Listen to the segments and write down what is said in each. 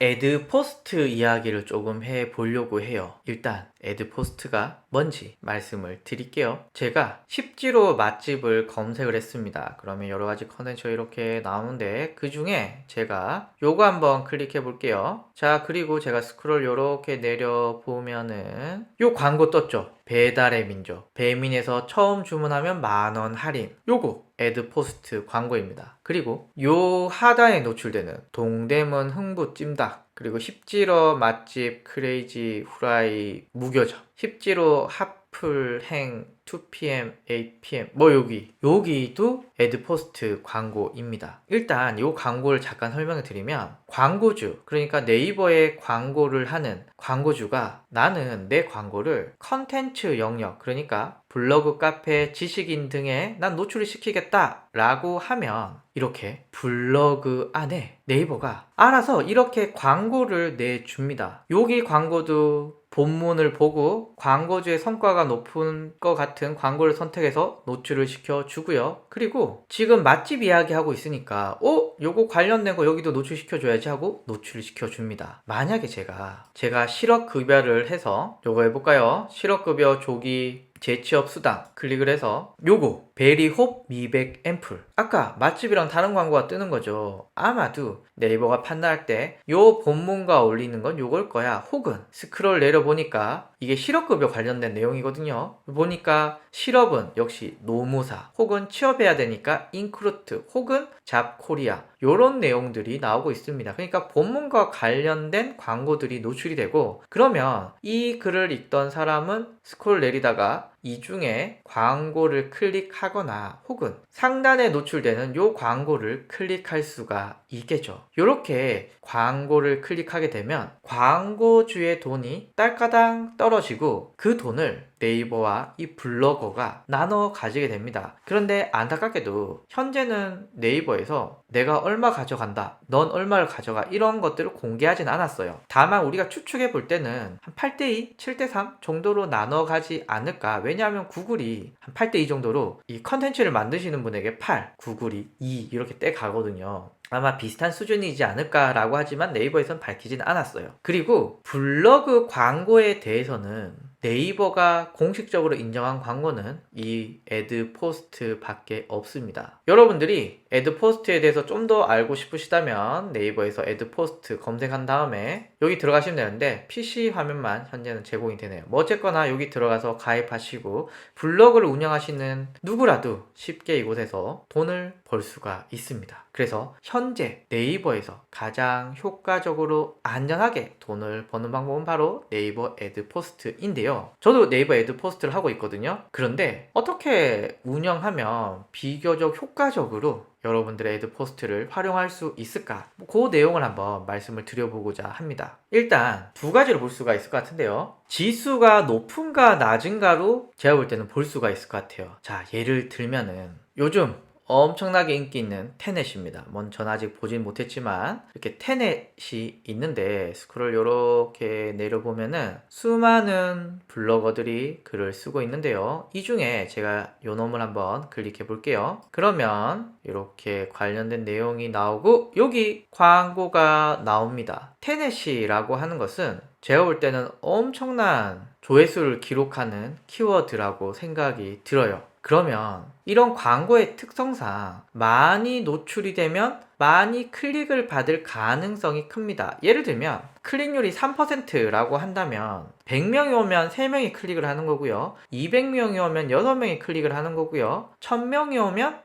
애드 포스트 이야기를 조금 해보려고 해요. 일단 애드 포스트가 뭔지 말씀을 드릴게요. 제가 십지로 맛집을 검색을 했습니다. 그러면 여러가지 컨텐츠가 이렇게 나오는데 그 중에 제가 요거 한번 클릭해 볼게요. 자, 그리고 제가 스크롤 요렇게 내려보면은 요 광고 떴죠. 배달의 민족. 배민에서 처음 주문하면 10,000원 할인. 요거 애드 포스트 광고입니다. 그리고 요 하단에 노출되는 동대문 흥부 찜닭, 그리고 십지로 맛집 크레이지 후라이 무교점, 십지로 핫플행 2pm, 8pm 뭐 여기도 애드 포스트 광고입니다. 일단 요 광고를 잠깐 설명해 드리면, 광고주, 그러니까 네이버에 광고를 하는 광고주가 나는 내 광고를 컨텐츠 영역, 그러니까 블로그, 카페, 지식인 등에 난 노출을 시키겠다 라고 하면 이렇게 블로그 안에 네이버가 알아서 이렇게 광고를 내줍니다. 여기 광고도 본문을 보고 광고주의 성과가 높은 것 같은 광고를 선택해서 노출을 시켜주고요. 그리고 지금 맛집 이야기하고 있으니까 요거 관련된 거 여기도 노출시켜줘야지 하고 노출을 시켜줍니다. 만약에 제가 실업급여를 해서 요거 해볼까요? 실업급여 조기 재취업 수당 클릭을 해서 요거 베리홉 미백 앰플, 아까 맛집이랑 다른 광고가 뜨는 거죠. 아마도 네이버가 판단할 때 요 본문과 올리는 건 요걸 거야. 혹은 스크롤 내려보니까 이게 실업급여 관련된 내용이거든요. 보니까 실업은 역시 노무사, 혹은 취업해야 되니까 인크루트, 혹은 잡코리아, 요런 내용들이 나오고 있습니다. 그러니까 본문과 관련된 광고들이 노출이 되고, 그러면 이 글을 읽던 사람은 스크롤 내리다가 이 중에 광고를 클릭하거나 혹은 상단에 노출되는 요 광고를 클릭할 수가 있겠죠. 요렇게 광고를 클릭하게 되면 광고주의 돈이 딸까당 떨어지고 그 돈을 네이버와 이 블로거가 나눠 가지게 됩니다. 그런데 안타깝게도 현재는 네이버에서 내가 얼마 가져간다, 넌 얼마를 가져가, 이런 것들을 공개하진 않았어요. 다만 우리가 추측해 볼 때는 한 8대2, 7대3 정도로 나눠 가지 않을까. 왜냐하면 구글이 한 8대2 정도로 이 컨텐츠를 만드시는 분에게 8, 구글이 2 이렇게 떼 가거든요. 아마 비슷한 수준이지 않을까라고 하지만 네이버에선 밝히진 않았어요. 그리고 블로그 광고에 대해서는 네이버가 공식적으로 인정한 광고는 이 애드 포스트 밖에 없습니다. 여러분들이 애드 포스트에 대해서 좀 더 알고 싶으시다면 네이버에서 애드 포스트 검색한 다음에 여기 들어가시면 되는데 PC 화면만 현재는 제공이 되네요. 뭐 어쨌거나 여기 들어가서 가입하시고 블로그를 운영하시는 누구라도 쉽게 이곳에서 돈을 벌 수가 있습니다. 그래서 현재 네이버에서 가장 효과적으로 안전하게 돈을 버는 방법은 바로 네이버 애드 포스트인데요. 저도 네이버 애드 포스트를 하고 있거든요. 그런데 어떻게 운영하면 비교적 효과적으로 여러분들의 애드 포스트를 활용할 수 있을까? 그 내용을 한번 말씀을 드려보고자 합니다. 일단 두 가지로 볼 수가 있을 것 같은데요. 지수가 높은가 낮은가로 제가 볼 때는 볼 수가 있을 것 같아요. 자, 예를 들면은 요즘 엄청나게 인기 있는 테넷입니다. 전 아직 보진 못했지만 이렇게 테넷이 있는데 스크롤 요렇게 내려보면은 수많은 블로거들이 글을 쓰고 있는데요. 이 중에 제가 요 놈을 한번 클릭해 볼게요. 그러면 이렇게 관련된 내용이 나오고 여기 광고가 나옵니다. 테넷이라고 하는 것은 제가 볼 때는 엄청난 조회수를 기록하는 키워드라고 생각이 들어요. 그러면 이런 광고의 특성상 많이 노출이 되면 많이 클릭을 받을 가능성이 큽니다. 예를 들면 클릭률이 3%라고 한다면 100명이 오면 3명이 클릭을 하는 거고요. 200명이 오면 6명이 클릭을 하는 거고요. 1000명이 오면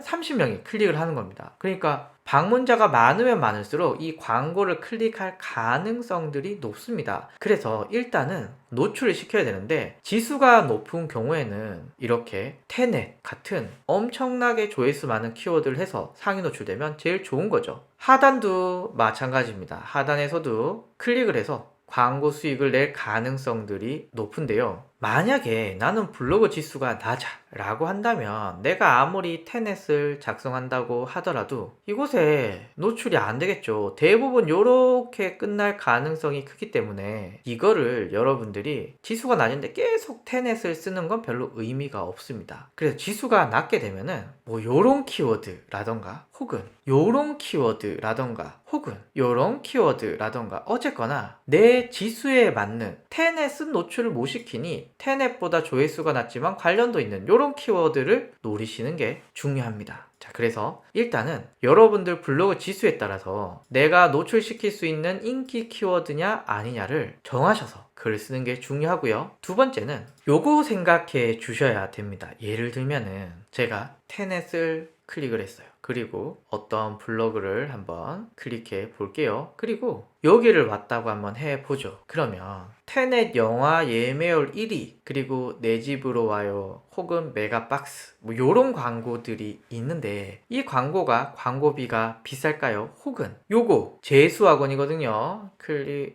30명이 클릭을 하는 겁니다. 그러니까 방문자가 많으면 많을수록 이 광고를 클릭할 가능성들이 높습니다. 그래서 일단은 노출을 시켜야 되는데 지수가 높은 경우에는 이렇게 테넷 같은 엄청나게 조회수 많은 키워드를 해서 상위 노출되면 제일 좋은 거죠. 하단도 마찬가지입니다. 하단에서도 클릭을 해서 광고 수익을 낼 가능성들이 높은데요. 만약에 나는 블로그 지수가 낮아 라고 한다면 내가 아무리 테넷을 작성한다고 하더라도 이곳에 노출이 안 되겠죠. 대부분 요렇게 끝날 가능성이 크기 때문에 이거를 여러분들이 지수가 낮은데 계속 테넷을 쓰는 건 별로 의미가 없습니다. 그래서 지수가 낮게 되면은 뭐 요런 키워드라던가 혹은 요런 키워드라던가 혹은 요런 키워드라던가 어쨌거나 내 지수에 맞는 테넷은 노출을 못 시키니 테넷보다 조회수가 낮지만 관련도 있는 요런 키워드를 노리시는 게 중요합니다. 자, 그래서 일단은 여러분들 블로그 지수에 따라서 내가 노출시킬 수 있는 인기 키워드냐 아니냐를 정하셔서 글을 쓰는 게 중요하고요. 두 번째는 요거 생각해 주셔야 됩니다. 예를 들면은 제가 테넷을 클릭을 했어요. 그리고 어떤 블로그를 한번 클릭해 볼게요. 그리고 여기를 왔다고 한번 해보죠. 그러면 테넷 영화 예매율 1위 그리고 내 집으로 와요 혹은 메가박스 뭐 요런 광고들이 있는데 이 광고가 광고비가 비쌀까요? 혹은 요거 재수학원이거든요.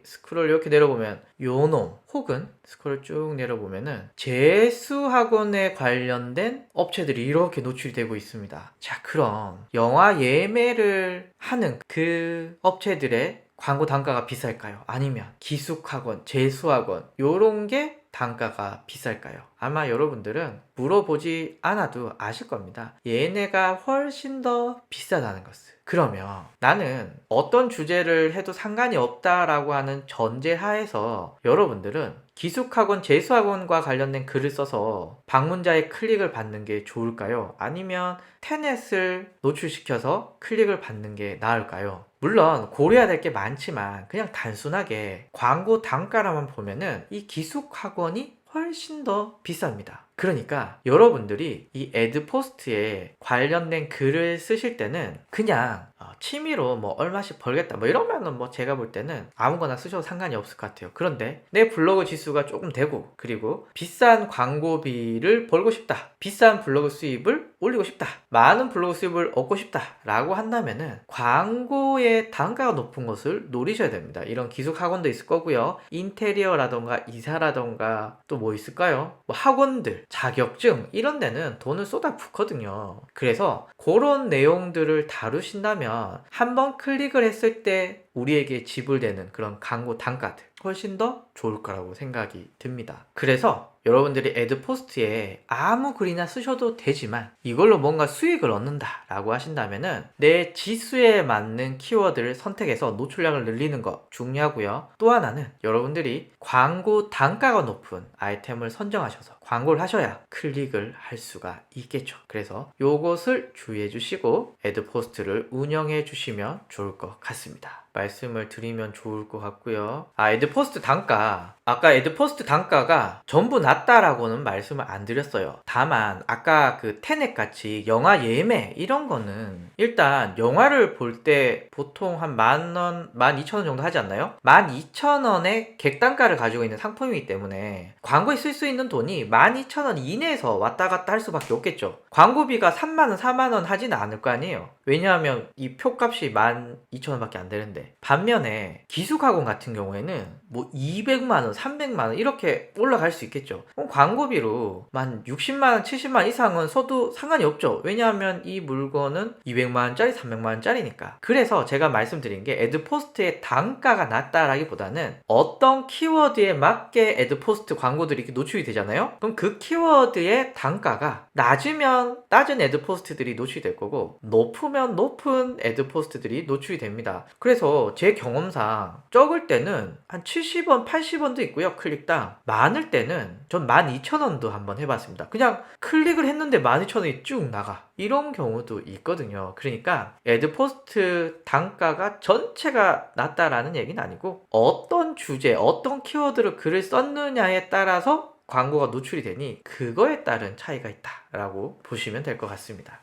스크롤 이렇게 내려보면 요놈 혹은 스크롤 쭉 내려보면은 재수학원에 관련된 업체들이 이렇게 노출이 되고 있습니다. 자, 그럼 영화 예매를 하는 그 업체들의 광고 단가가 비쌀까요? 아니면 기숙학원, 재수학원 요런 게 단가가 비쌀까요? 아마 여러분들은 물어보지 않아도 아실 겁니다. 얘네가 훨씬 더 비싸다는 것을. 그러면 나는 어떤 주제를 해도 상관이 없다라고 하는 전제 하에서 여러분들은 기숙학원, 재수학원과 관련된 글을 써서 방문자의 클릭을 받는 게 좋을까요? 아니면 테넷을 노출시켜서 클릭을 받는 게 나을까요? 물론 고려해야 될 게 많지만 그냥 단순하게 광고 단가라만 보면은 이 기숙학원이 훨씬 더 비쌉니다. 그러니까 여러분들이 이 애드포스트에 관련된 글을 쓰실 때는 그냥 취미로 뭐 얼마씩 벌겠다 뭐 이러면은 뭐 제가 볼 때는 아무거나 쓰셔도 상관이 없을 것 같아요. 그런데 내 블로그 지수가 조금 되고 그리고 비싼 광고비를 벌고 싶다, 비싼 블로그 수입을 올리고 싶다, 많은 블로그 수입을 얻고 싶다 라고 한다면은 광고의 단가가 높은 것을 노리셔야 됩니다. 이런 기숙학원도 있을 거고요, 인테리어라던가 이사라던가 또 뭐 있을까요? 뭐 학원들, 자격증 이런 데는 돈을 쏟아붓거든요. 그래서 그런 내용들을 다루신다면 한번 클릭을 했을 때 우리에게 지불되는 그런 광고 단가들 훨씬 더 좋을 거라고 생각이 듭니다. 그래서 여러분들이 애드포스트에 아무 글이나 쓰셔도 되지만 이걸로 뭔가 수익을 얻는다 라고 하신다면은 내 지수에 맞는 키워드를 선택해서 노출량을 늘리는 거 중요하고요. 또 하나는 여러분들이 광고 단가가 높은 아이템을 선정하셔서 광고를 하셔야 클릭을 할 수가 있겠죠. 그래서 요것을 주의해 주시고 애드포스트를 운영해 주시면 좋을 것 같습니다. 말씀을 드리면 좋을 것 같고요. 애드포스트 단가, 아까 애드포스트 단가가 전부 낮다라고는 말씀을 안 드렸어요. 다만 아까 그 테넷 같이 영화 예매 이런 거는 일단 영화를 볼 때 보통 한 10,000원, 12,000원 정도 하지 않나요? 12,000원의 객단가를 가지고 있는 상품이기 때문에 광고에 쓸 수 있는 돈이 12,000원 이내에서 왔다 갔다 할 수밖에 없겠죠. 광고비가 3만원, 4만원 하지는 않을 거 아니에요. 왜냐하면 이 표값이 12,000원밖에 안 되는데, 반면에 기숙학원 같은 경우에는 뭐 200만원, 300만원 이렇게 올라갈 수 있겠죠. 그럼 광고비로 만 60만원, 70만원 이상은 써도 상관이 없죠. 왜냐하면 이 물건은 200만원짜리, 300만원짜리니까. 그래서 제가 말씀드린 게 애드포스트의 단가가 낮다라기보다는 어떤 키워드에 맞게 애드포스트 광고들이 이렇게 노출이 되잖아요. 그럼 그 키워드의 단가가 낮으면 낮은 애드포스트들이 노출이 될 거고 높으면 높은 애드포스트들이 노출이 됩니다. 그래서 제 경험상 적을 때는 한 70원, 80원도 있고요, 클릭당. 많을 때는 전 12,000원도 한번 해봤습니다. 그냥 클릭을 했는데 12,000원이 쭉 나가. 이런 경우도 있거든요. 그러니까 애드포스트 단가가 전체가 낮다라는 얘기는 아니고 어떤 주제, 어떤 키워드로 글을 썼느냐에 따라서 광고가 노출이 되니 그거에 따른 차이가 있다라고 보시면 될 것 같습니다.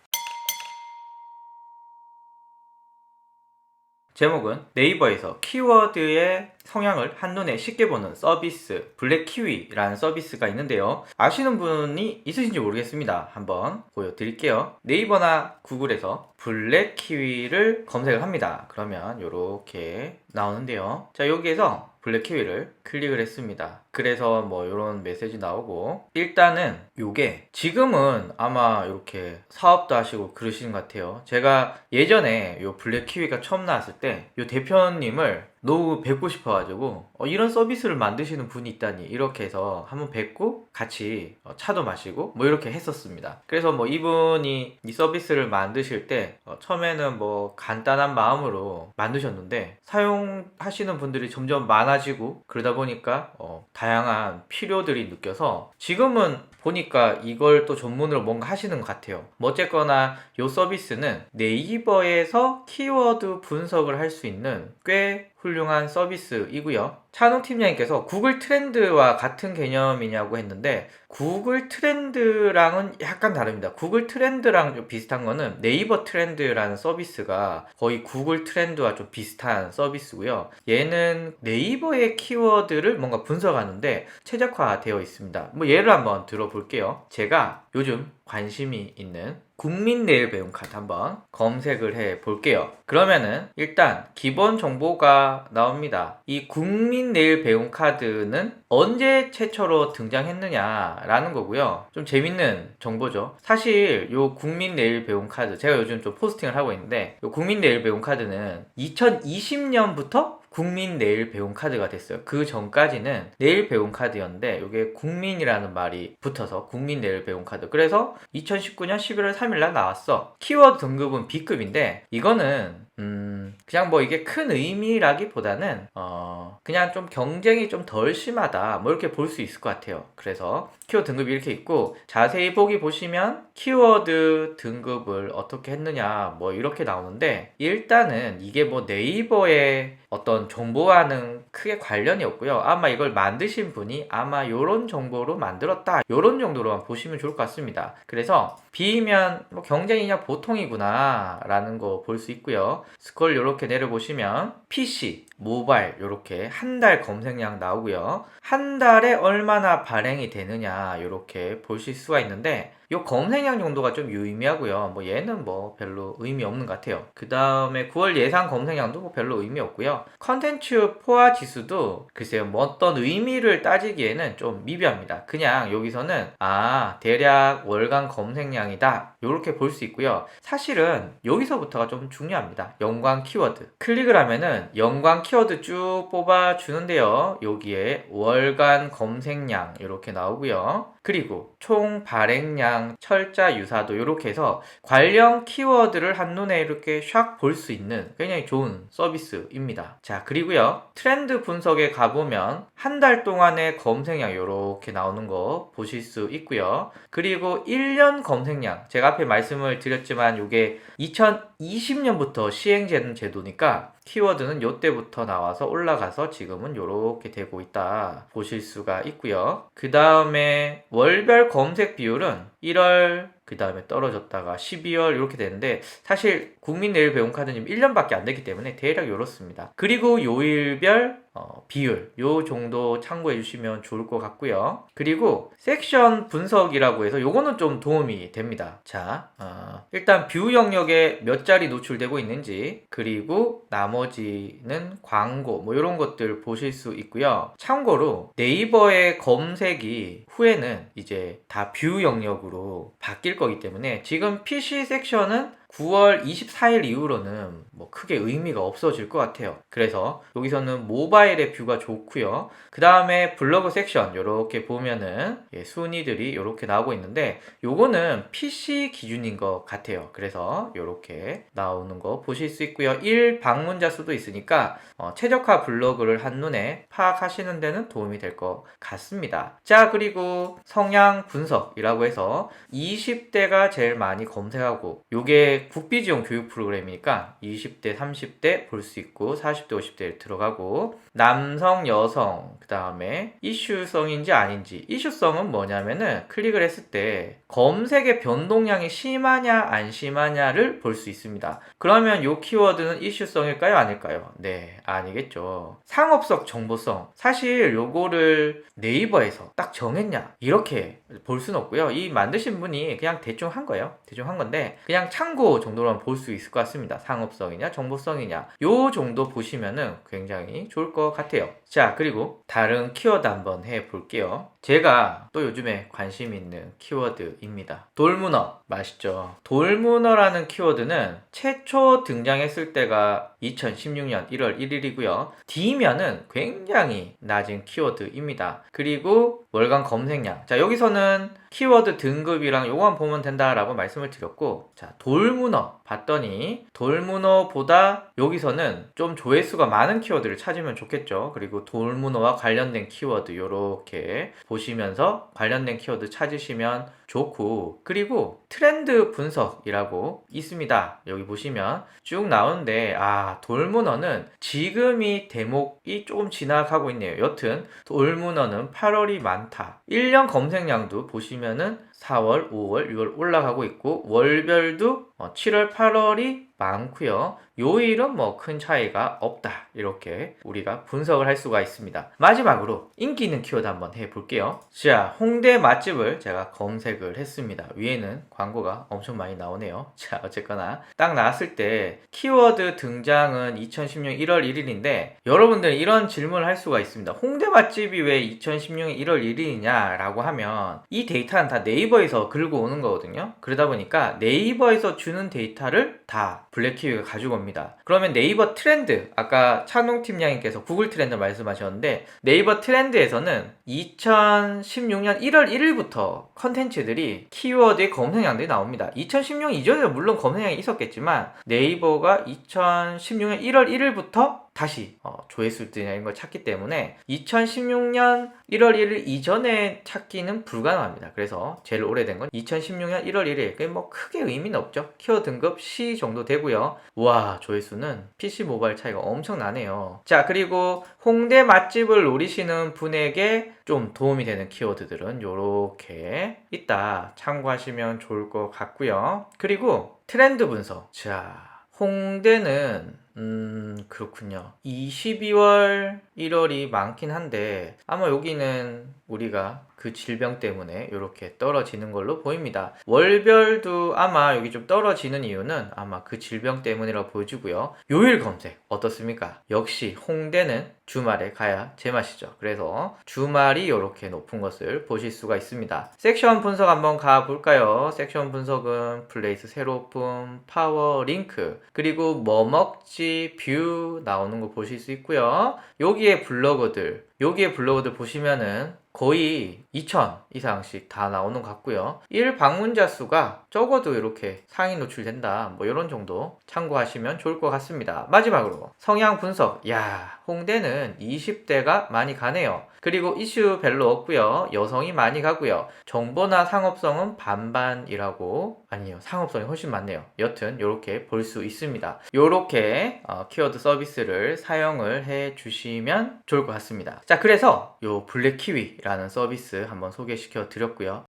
제목은 네이버에서 키워드의 성향을 한눈에 쉽게 보는 서비스 블랙키위라는 서비스가 있는데요. 아시는 분이 있으신지 모르겠습니다. 한번 보여드릴게요. 네이버나 구글에서 블랙키위를 검색을 합니다. 그러면 이렇게 나오는데요. 자, 여기에서 블랙키위를 클릭을 했습니다. 그래서 뭐 이런 메시지 나오고, 일단은 요게 지금은 아마 이렇게 사업도 하시고 그러시는 것 같아요. 제가 예전에 요 블랙키위가 처음 나왔을 때 요 대표님을 너무 뵙고 싶어가지고 이런 서비스를 만드시는 분이 있다니 이렇게 해서 한번 뵙고 같이 차도 마시고 뭐 이렇게 했었습니다. 그래서 뭐 이분이 이 서비스를 만드실 때 처음에는 뭐 간단한 마음으로 만드셨는데 사용하시는 분들이 점점 많아지고 그러다 보니까 다양한 필요들이 느껴서 지금은 보니까 이걸 또 전문으로 뭔가 하시는 것 같아요. 뭐 어쨌거나 이 서비스는 네이버에서 키워드 분석을 할 수 있는 꽤 훌륭한 서비스이고요. 찬웅 팀장님께서 구글 트렌드와 같은 개념이냐고 했는데 구글 트렌드랑은 약간 다릅니다. 구글 트렌드랑 좀 비슷한 거는 네이버 트렌드라는 서비스가 거의 구글 트렌드와 좀 비슷한 서비스고요. 얘는 네이버의 키워드를 뭔가 분석하는데 최적화되어 있습니다. 뭐 예를 한번 들어볼게요. 제가 요즘 관심이 있는 국민 내일 배움 카드 한번 검색을 해 볼게요. 그러면은 일단 기본 정보가 나옵니다. 이 국민 내일 배움 카드는 언제 최초로 등장했느냐라는 거고요. 좀 재밌는 정보죠. 사실 요 국민 내일 배움 카드 제가 요즘 좀 포스팅을 하고 있는데 요 국민 내일 배움 카드는 2020년부터 국민 내일 배움 카드가 됐어요. 그 전까지는 내일 배움 카드였는데 이게 국민이라는 말이 붙어서 국민 내일 배움 카드. 그래서 2019년 11월 3일 날 나왔어. 키워드 등급은 B급인데 이거는 그냥 뭐 이게 큰 의미라기보다는 그냥 좀 경쟁이 좀 덜 심하다 뭐 이렇게 볼 수 있을 것 같아요. 그래서 키워드 등급이 이렇게 있고 자세히 보시면 키워드 등급을 어떻게 했느냐 뭐 이렇게 나오는데 일단은 이게 뭐 네이버의 어떤 정보와는 크게 관련이 없고요. 아마 이걸 만드신 분이 아마 요런 정보로 만들었다 요런 정도로만 보시면 좋을 것 같습니다. 그래서 B면 뭐 경쟁이냐 보통이구나 라는 거 볼 수 있고요. 스크롤 요렇게 내려보시면 PC, 모바일 요렇게 한 달 검색량 나오고요. 한 달에 얼마나 발행이 되느냐 요렇게 보실 수가 있는데 요 검색량 정도가 좀 유의미하고요. 뭐 얘는 뭐 별로 의미 없는 것 같아요. 그 다음에 9월 예상 검색량도 뭐 별로 의미 없고요. 컨텐츠 포화 지수도 글쎄요 뭐 어떤 의미를 따지기에는 좀 미비합니다. 그냥 여기서는 대략 월간 검색량이다 요렇게 볼 수 있고요. 사실은 여기서부터가 좀 중요합니다. 연관 키워드 클릭을 하면은 연관 키워드 쭉 뽑아 주는데요. 여기에 월간 검색량 이렇게 나오고요. 그리고 총 발행량, 철자 유사도 이렇게 해서 관련 키워드를 한눈에 이렇게 샥 볼 수 있는 굉장히 좋은 서비스입니다. 자, 그리고요. 트렌드 분석에 가보면 한 달 동안의 검색량 이렇게 나오는 거 보실 수 있고요. 그리고 1년 검색량, 제가 앞에 말씀을 드렸지만 이게 2020년부터 시행되는 제도니까 키워드는 요때부터 나와서 올라가서 지금은 요렇게 되고 있다 보실 수가 있고요. 그 다음에 월별 검색 비율은 1월 그 다음에 떨어졌다가 12월 이렇게 되는데 사실 국민 내일 배움 카드는 1년밖에 안 되기 때문에 대략 이렇습니다. 그리고 요일별 비율 요 정도 참고해 주시면 좋을 것 같고요. 그리고 섹션 분석이라고 해서 요거는 좀 도움이 됩니다. 자, 일단 뷰 영역에 몇 자리 노출되고 있는지 그리고 나머지는 광고 뭐 이런 것들 보실 수 있고요. 참고로 네이버의 검색이 후에는 이제 다 뷰 영역으로 바뀔 거기 때문에 지금 PC 섹션은 9월 24일 이후로는 뭐 크게 의미가 없어질 것 같아요. 그래서 여기서는 모바일의 뷰가 좋고요. 그 다음에 블로그 섹션 이렇게 보면은 순위들이 이렇게 나오고 있는데 요거는 PC 기준인 것 같아요. 그래서 이렇게 나오는 거 보실 수 있고요. 1 방문자 수도 있으니까 최적화 블로그를 한눈에 파악하시는 데는 도움이 될 것 같습니다. 자, 그리고 성향 분석이라고 해서 20대가 제일 많이 검색하고 요게 국비지원 교육 프로그램이니까 20대, 30대 볼 수 있고 40대, 50대 들어가고 남성, 여성 그 다음에 이슈성인지 아닌지 이슈성은 뭐냐면은 클릭을 했을 때 검색의 변동량이 심하냐 안 심하냐를 볼 수 있습니다. 그러면 요 키워드는 이슈성일까요? 아닐까요? 네, 아니겠죠. 상업적 정보성 사실 요거를 네이버에서 딱 정했냐 이렇게 볼 수는 없고요. 이 만드신 분이 그냥 대충 한 거예요. 대충 한 건데 그냥 참고 요거 정도로만 볼 수 있을 것 같습니다. 상업성이냐 정보성이냐 요 정도 보시면은 굉장히 좋을 것 같아요. 자, 그리고 다른 키워드 한번 해볼게요. 제가 또 요즘에 관심 있는 키워드입니다. 돌문어 맛있죠? 돌문어라는 키워드는 최초 등장했을 때가 2016년 1월 1일이고요. D면은 굉장히 낮은 키워드입니다. 그리고 월간 검색량. 자, 여기서는 키워드 등급이랑 요거만 보면 된다라고 말씀을 드렸고, 자, 돌문어 봤더니 돌문어보다 여기서는 좀 조회수가 많은 키워드를 찾으면 좋겠죠. 그리고 돌문어와 관련된 키워드 요렇게 보시면서 관련된 키워드 찾으시면 좋고, 그리고 트렌드 분석이라고 있습니다. 여기 보시면 쭉 나오는데, 돌문어는 지금이 대목이 조금 지나가고 있네요. 여튼 돌문어는 8월이 많다. 1년 검색량도 보시면은 4월, 5월, 6월 올라가고 있고, 월별도 7월, 8월이 많고요. 요일은 뭐 큰 차이가 없다. 이렇게 우리가 분석을 할 수가 있습니다. 마지막으로 인기 있는 키워드 한번 해볼게요. 자, 홍대 맛집을 제가 검색을 했습니다. 위에는 광고가 엄청 많이 나오네요. 자, 어쨌거나 딱 나왔을 때 키워드 등장은 2016년 1월 1일인데 여러분들 이런 질문을 할 수가 있습니다. 홍대 맛집이 왜 2016년 1월 1일이냐 라고 하면 이 데이터는 다 네이버에서 긁어 오는 거거든요. 그러다 보니까 네이버에서 주는 데이터를 다 블랙키위가 가지고 옵니다. 그러면 네이버 트렌드, 아까 찬웅 팀장님께서 구글 트렌드 말씀하셨는데 네이버 트렌드에서는 2016년 1월 1일부터 컨텐츠들이 키워드의 검색량들이 나옵니다. 2016년 이전에도 물론 검색량이 있었겠지만 네이버가 2016년 1월 1일부터 다시 조회수들이나 이런 걸 찾기 때문에 2016년 1월 1일 이전에 찾기는 불가능합니다. 그래서 제일 오래된 건 2016년 1월 1일. 그게 뭐 크게 의미는 없죠. 키워드 등급 C 정도 되고요. 와, 조회수는 PC 모바일 차이가 엄청 나네요. 자, 그리고 홍대 맛집을 노리시는 분에게 좀 도움이 되는 키워드들은 요렇게 있다. 참고하시면 좋을 것 같고요. 그리고 트렌드 분석. 자, 홍대는 그렇군요. 12월, 1월이 많긴 한데 아마 여기는 우리가 그 질병 때문에 이렇게 떨어지는 걸로 보입니다. 월별도 아마 여기 좀 떨어지는 이유는 아마 그 질병 때문이라고 보여지고요. 요일 검색 어떻습니까? 역시 홍대는 주말에 가야 제맛이죠. 그래서 주말이 이렇게 높은 것을 보실 수가 있습니다. 섹션 분석 한번 가볼까요? 섹션 분석은 플레이스 새로 오픈, 파워, 링크, 그리고 뭐 먹지, 뷰 나오는 거 보실 수 있고요. 여기에 블로거들 보시면은 거의 2000 이상씩 다 나오는 것 같고요. 1 방문자 수가 적어도 이렇게 상위 노출된다. 뭐 이런 정도 참고하시면 좋을 것 같습니다. 마지막으로 성향 분석. 야, 홍대는 20대가 많이 가네요. 그리고 이슈 별로 없고요. 여성이 많이 가고요. 정보나 상업성은 반반이라고, 아니요, 상업성이 훨씬 많네요. 여튼 이렇게 볼 수 있습니다. 이렇게 키워드 서비스를 사용을 해 주시면 좋을 것 같습니다. 자, 그래서 요 블랙키위라는 서비스 한번 소개시켜 드렸고요.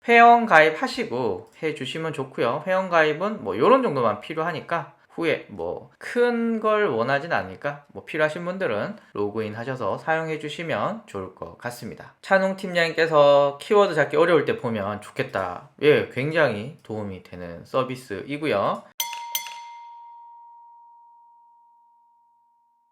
회원 가입하시고 해주시면 좋고요. 회원 가입은 뭐 요런 정도만 필요하니까 후에 뭐 큰 걸 원하진 않으니까 뭐 필요하신 분들은 로그인 하셔서 사용해 주시면 좋을 것 같습니다. 찬웅 팀장님께서 키워드 찾기 어려울 때 보면 좋겠다. 예, 굉장히 도움이 되는 서비스이고요.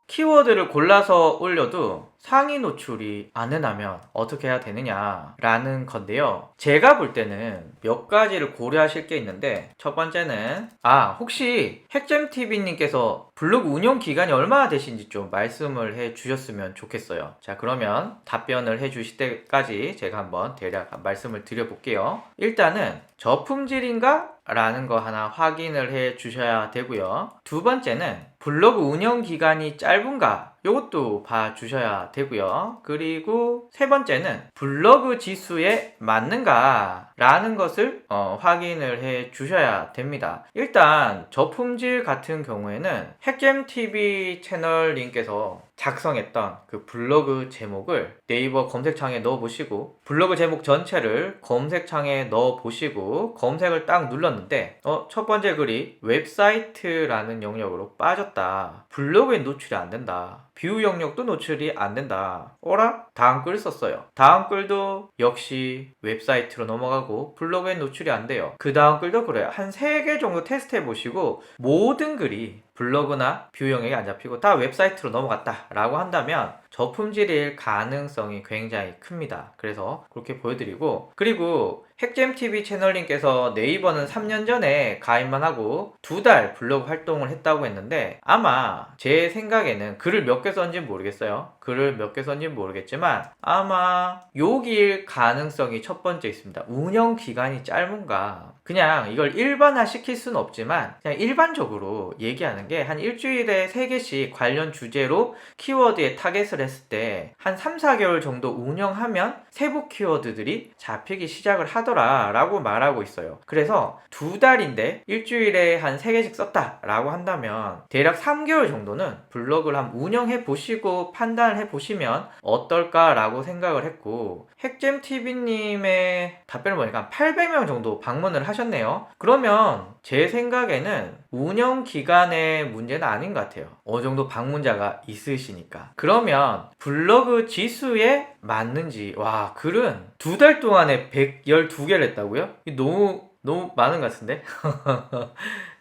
키워드를 골라서 올려도 상위 노출이 안 해나면 어떻게 해야 되느냐라는 건데요. 제가 볼 때는 몇 가지를 고려하실 게 있는데, 첫 번째는 혹시 핵잼TV님께서 블로그 운영 기간이 얼마나 되신지 좀 말씀을 해 주셨으면 좋겠어요. 자, 그러면 답변을 해 주실 때까지 제가 한번 대략 말씀을 드려볼게요. 일단은 저품질인가? 라는 거 하나 확인을 해 주셔야 되고요. 두 번째는 블로그 운영 기간이 짧은가? 이것도 봐 주셔야 되고요. 그리고 세 번째는 블로그 지수에 맞는가? 라는 것을 확인을 해 주셔야 됩니다. 일단 저품질 같은 경우에는 핵잼TV 채널님께서 작성했던 그 블로그 제목을 네이버 검색창에 넣어 보시고 블로그 제목 전체를 검색창에 넣어 보시고 검색을 딱 눌렀는데 첫 번째 글이 웹사이트라는 영역으로 빠졌다. 블로그에 노출이 안 된다. 뷰 영역도 노출이 안 된다. 어라? 다음 글 썼어요. 다음 글도 역시 웹사이트로 넘어가고 블로그에 노출이 안 돼요. 그 다음 글도 그래요. 한 3개 정도 테스트 해보시고 모든 글이 블로그나 뷰 영역이 안 잡히고 다 웹사이트로 넘어갔다 라고 한다면 저품질일 가능성이 굉장히 큽니다. 그래서 그렇게 보여드리고, 그리고 핵잼TV 채널님께서 네이버는 3년 전에 가입만 하고 2달 블로그 활동을 했다고 했는데, 아마 제 생각에는 글을 몇 개 썼는지 모르겠어요. 글을 몇 개 썼는지 모르겠지만 아마 여기일 가능성이 첫 번째 있습니다. 운영 기간이 짧은가. 그냥 이걸 일반화 시킬 수는 없지만 그냥 일반적으로 얘기하는 게 한 일주일에 3개씩 관련 주제로 키워드에 타겟을 했을 때 한 3, 4개월 정도 운영하면 세부 키워드들이 잡히기 시작을 하더라 라고 말하고 있어요. 그래서 2달인데 일주일에 한 3개씩 썼다 라고 한다면 대략 3개월 정도는 블로그를 한번 운영해 보시고 판단을 해 보시면 어떨까 라고 생각을 했고, 핵잼TV님의 답변을 보니까 800명 정도 방문을 하셨네요. 그러면 제 생각에는 운영 기간의 문제는 아닌 것 같아요. 어느 정도 방문자가 있으시니까. 그러면 블로그 지수에 맞는지, 와, 글은 2달 동안에 112개를 했다고요? 너무 많은 것 같은데?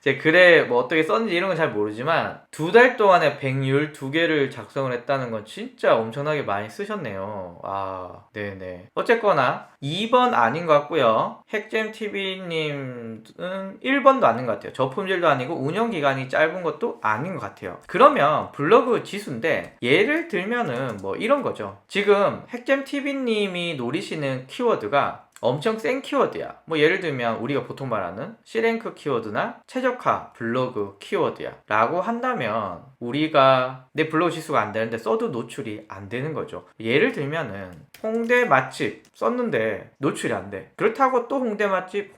제 글에 뭐 어떻게 썼는지 이런 건 잘 모르지만 2달 동안에 112개를 작성을 했다는 건 진짜 엄청나게 많이 쓰셨네요. 아, 네네. 어쨌거나 2번 아닌 것 같고요. 핵잼TV님은 1번도 아닌 것 같아요. 저품질도 아니고 운영기간이 짧은 것도 아닌 것 같아요. 그러면 블로그 지수인데 예를 들면은 뭐 이런 거죠. 지금 핵잼TV님이 노리시는 키워드가 엄청 센 키워드야. 뭐 예를 들면 우리가 보통 말하는 C랭크 키워드나 최적화 블로그 키워드야 라고 한다면 우리가 내 블로그 지수가 안 되는데 써도 노출이 안 되는 거죠. 예를 들면은 홍대 맛집 썼는데 노출이 안 돼. 그렇다고 또 홍대 맛집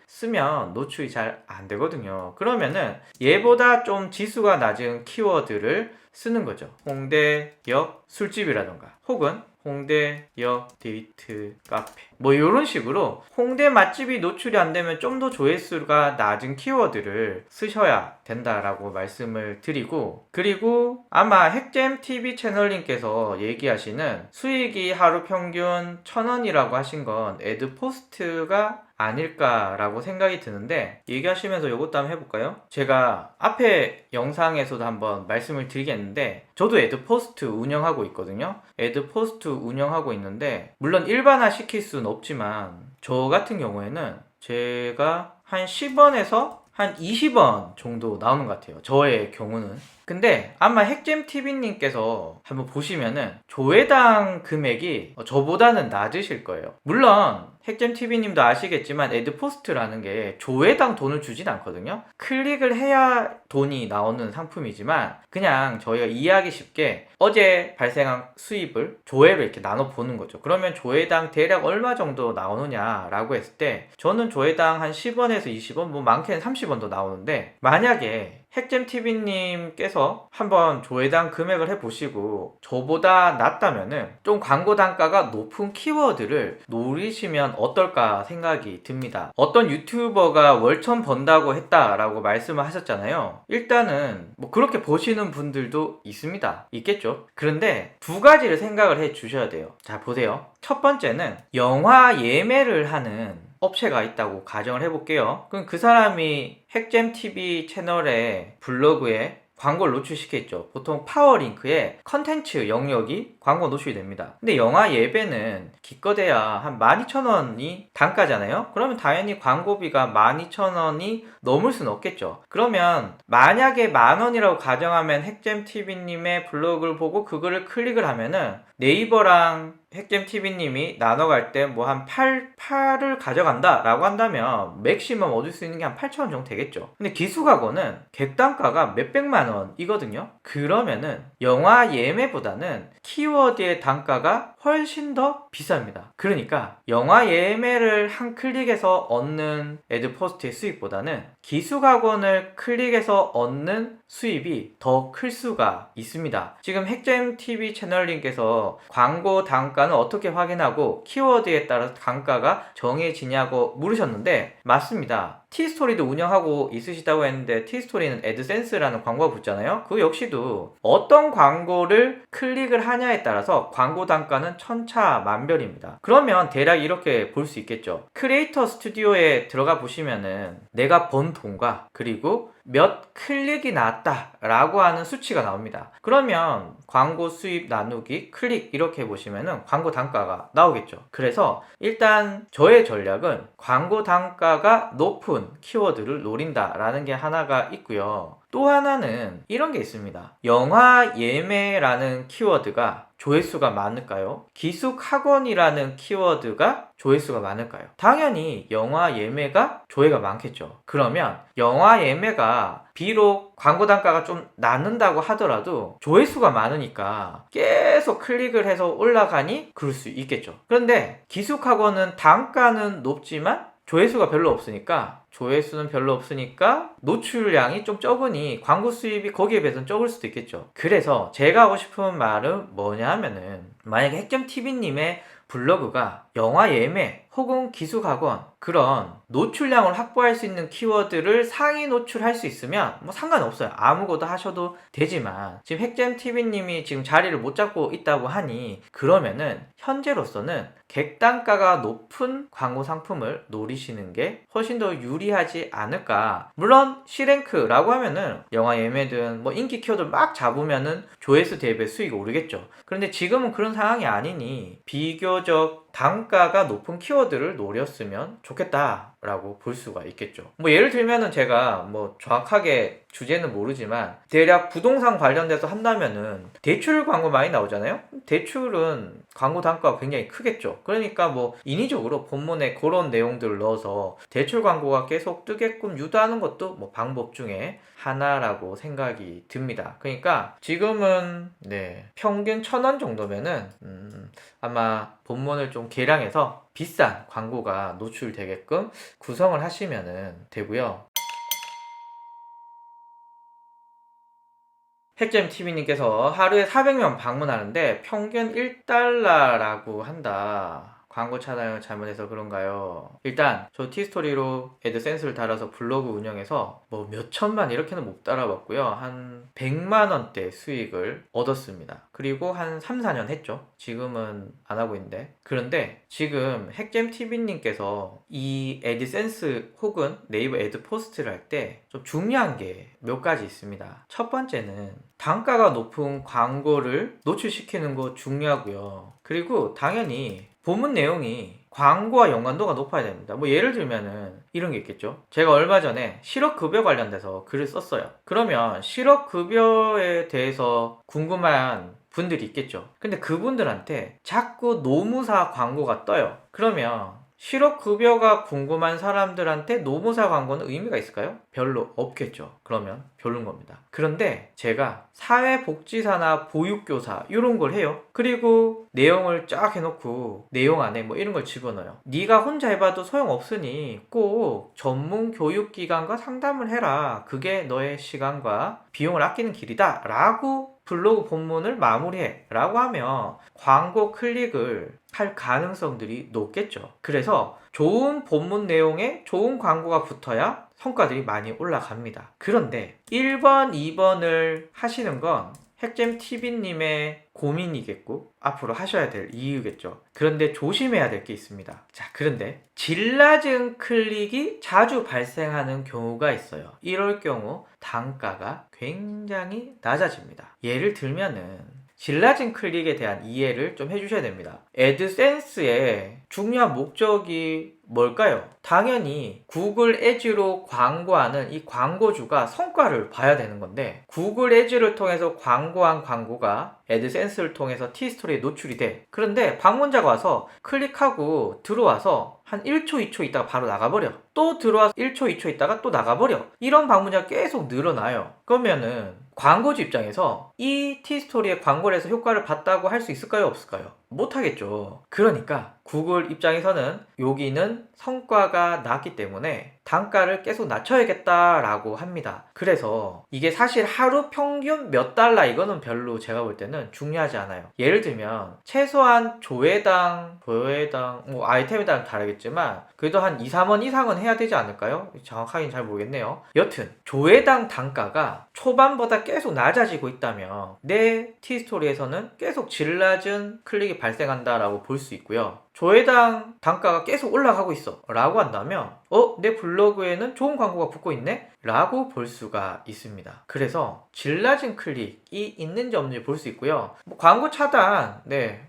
쓰면 노출이 잘 안 되거든요. 그러면은 얘보다 좀 지수가 낮은 키워드를 쓰는 거죠. 홍대역 술집이라던가 혹은 홍대역 데이트 카페, 뭐 이런 식으로 홍대 맛집이 노출이 안 되면 좀 더 조회수가 낮은 키워드를 쓰셔야 된다라고 말씀을 드리고, 그리고 아마 핵잼TV 채널님께서 얘기하시는 수익이 하루 평균 1,000원이라고 하신 건 애드포스트가 아닐까라고 생각이 드는데, 얘기하시면서 이것도 한번 해볼까요? 제가 앞에 영상에서도 한번 말씀을 드리겠는데 저도 애드포스트 운영하고 있거든요. 애드포스트 운영하고 있는데 물론 일반화 시킬 수는 없지만 저 같은 경우에는 제가 한 10원에서 한 20원 정도 나오는 것 같아요. 저의 경우는. 근데 아마 핵잼TV님께서 한번 보시면은 조회당 금액이 저보다는 낮으실 거예요. 물론 핵잼TV님도 아시겠지만 애드포스트라는 게 조회당 돈을 주진 않거든요. 클릭을 해야 돈이 나오는 상품이지만 그냥 저희가 이해하기 쉽게 어제 발생한 수입을 조회로 이렇게 나눠 보는 거죠. 그러면 조회당 대략 얼마 정도 나오느냐 라고 했을 때 저는 조회당 한 10원에서 20원, 뭐 많게는 30원도 나오는데, 만약에 핵잼TV님께서 한번 조회당 금액을 해보시고 저보다 낮다면은 좀 광고 단가가 높은 키워드를 노리시면 어떨까 생각이 듭니다. 어떤 유튜버가 월천 번다고 했다라고 말씀을 하셨잖아요. 일단은 뭐 그렇게 보시는 분들도 있겠죠. 그런데 2가지를 생각을 해 주셔야 돼요. 자, 보세요. 첫 번째는 영화 예매를 하는 업체가 있다고 가정을 해볼게요. 그럼 그 사람이 핵잼TV 채널에 블로그에 광고를 노출시켰죠. 보통 파워링크에 컨텐츠 영역이 광고 노출이 됩니다. 근데 영화 예배는 기껏해야 한 12,000원이 단가잖아요. 그러면 당연히 광고비가 12,000원이 넘을 수는 없겠죠. 그러면 만약에 10,000원이라고 가정하면 핵잼TV님의 블로그를 보고 그거를 클릭을 하면은 네이버랑 핵잼TV님이 나눠갈 때 뭐 한 8을 가져간다 라고 한다면 맥시멈 얻을 수 있는 게 한 8,000원 정도 되겠죠. 근데 기수가고는 객단가가 몇백만 원이거든요. 그러면은 영화 예매보다는 키워드의 단가가 훨씬 더 비쌉니다. 그러니까 영화 예매를 한 클릭에서 얻는 애드포스트의 수익보다는 기수각원을 클릭해서 얻는 수입이 더 클 수가 있습니다. 지금 핵잼TV 채널님께서 광고 단가는 어떻게 확인하고 키워드에 따라서 단가가 정해지냐고 물으셨는데, 맞습니다. 티스토리도 운영하고 있으시다고 했는데 티스토리는 애드센스라는 광고가 붙잖아요. 그 역시도 어떤 광고를 클릭을 하냐에 따라서 광고 단가는 천차만별입니다. 그러면 대략 이렇게 볼 수 있겠죠. 크리에이터 스튜디오에 들어가 보시면은 내가 번 돈과 그리고 몇 클릭이 나왔다 라고 하는 수치가 나옵니다. 그러면 광고 수입 나누기 클릭 이렇게 해보시면은 광고 단가가 나오겠죠. 그래서 일단 저의 전략은 광고 단가가 높은 키워드를 노린다 라는 게 하나가 있고요. 또 하나는 이런 게 있습니다. 영화 예매라는 키워드가 조회수가 많을까요? 기숙학원이라는 키워드가 조회수가 많을까요? 당연히 영화 예매가 조회가 많겠죠. 그러면 영화 예매가 비록 광고 단가가 좀 낮는다고 하더라도 조회수가 많으니까 계속 클릭을 해서 올라가니 그럴 수 있겠죠. 그런데 기숙학원은 단가는 높지만 조회수가 별로 없으니까 노출량이 좀 적으니 광고 수입이 거기에 비해서는 적을 수도 있겠죠. 그래서 제가 하고 싶은 말은 뭐냐 하면은 만약에 핵점TV님의 블로그가 영화 예매 혹은 기숙학원 그런 노출량을 확보할 수 있는 키워드를 상위 노출할 수 있으면 뭐 상관없어요. 아무것도 하셔도 되지만 지금 핵잼TV님이 지금 자리를 못 잡고 있다고 하니 그러면은 현재로서는 객단가가 높은 광고 상품을 노리시는 게 훨씬 더 유리하지 않을까. 물론 C랭크라고 하면은 영화 예매든 뭐 인기 키워드를 막 잡으면은 조회수 대비 수익이 오르겠죠. 그런데 지금은 그런 상황이 아니니 비교적 단가가 높은 키워드를 노렸으면 좋겠다라고 볼 수가 있겠죠. 뭐 예를 들면은 제가 뭐 정확하게 주제는 모르지만 대략 부동산 관련돼서 한다면은 대출 광고 많이 나오잖아요. 대출은 광고 단가가 굉장히 크겠죠. 그러니까 뭐 인위적으로 본문에 그런 내용들을 넣어서 대출 광고가 계속 뜨게끔 유도하는 것도 뭐 방법 중에 하나라고 생각이 듭니다. 그러니까 지금은 평균 1,000원 정도면은 아마 본문을 좀 개량해서 비싼 광고가 노출되게끔 구성을 하시면 되고요. 핵잼TV님께서 하루에 400명 방문하는데 평균 1달러라고 한다. 광고 차단을 잘못해서 그런가요? 일단 저 티스토리로 애드센스를 달아서 블로그 운영해서 뭐 몇천만 이렇게는 못 달아봤고요. 한 100만 원대 수익을 얻었습니다. 그리고 한 3, 4년 했죠. 지금은 안 하고 있는데. 그런데 지금 핵잼TV님께서 이 애드센스 혹은 네이버 애드 포스트를 할 때 좀 중요한 게 몇 가지 있습니다. 첫 번째는 단가가 높은 광고를 노출시키는 거 중요하고요. 그리고 당연히 본문 내용이 광고와 연관도가 높아야 됩니다. 뭐 예를 들면은 이런 게 있겠죠. 제가 얼마 전에 실업급여 관련돼서 글을 썼어요. 그러면 실업급여에 대해서 궁금한 분들이 있겠죠. 근데 그분들한테 자꾸 노무사 광고가 떠요. 그러면 실업급여가 궁금한 사람들한테 노무사 광고는 의미가 있을까요? 별로 없겠죠. 그러면 별론 겁니다. 그런데 제가 사회복지사나 보육교사 이런 걸 해요. 그리고 내용을 쫙 해놓고 내용 안에 뭐 이런 걸 집어넣어요. 네가 혼자 해봐도 소용없으니 꼭 전문 교육기관과 상담을 해라. 그게 너의 시간과 비용을 아끼는 길이다 라고 블로그 본문을 마무리해 라고 하면 광고 클릭을 할 가능성들이 높겠죠. 그래서 좋은 본문 내용에 좋은 광고가 붙어야 성과들이 많이 올라갑니다. 그런데 1번, 2번을 하시는 건 핵잼TV님의 고민이겠고 앞으로 하셔야 될 이유겠죠. 그런데 조심해야 될 게 있습니다. 자, 그런데 질 낮은 클릭이 자주 발생하는 경우가 있어요. 이럴 경우 단가가 굉장히 낮아집니다. 예를 들면은 질 낮은 클릭에 대한 이해를 좀 해주셔야 됩니다. 애드센스의 중요한 목적이 뭘까요? 당연히 구글 애즈로 광고하는 이 광고주가 성과를 봐야 되는 건데 구글 애즈를 통해서 광고한 광고가 애드센스를 통해서 티스토리에 노출이 돼. 그런데 방문자가 와서 클릭하고 들어와서 한 1초, 2초 있다가 바로 나가버려. 또 들어와서 1초, 2초 있다가 또 나가버려. 이런 방문자가 계속 늘어나요. 그러면은 광고주 입장에서 이 티스토리에 광고를 해서 효과를 봤다고 할 수 있을까요? 없을까요? 못하겠죠. 그러니까 구글 입장에서는 여기는 성과가 났기 때문에 단가를 계속 낮춰야겠다라고 합니다. 그래서 이게 사실 하루 평균 몇 달러 이거는 별로 제가 볼 때는 중요하지 않아요. 예를 들면 최소한 조회당 뭐 아이템에 따라 다르겠지만 그래도 한 2, 3원 이상은 해야 되지 않을까요? 정확하게는 잘 모르겠네요. 여튼 조회당 단가가 초반보다 계속 낮아지고 있다면 내 티스토리에서는 계속 질 낮은 클릭이 발생한다라고 볼 수 있고요. 조회당 단가가 계속 올라가고 있어 라고 한다면 내 블로그에는 좋은 광고가 붙고 있네? 라고 볼 수가 있습니다. 그래서 질 낮은 클릭이 있는지 없는지 볼 수 있고요. 뭐 광고 차단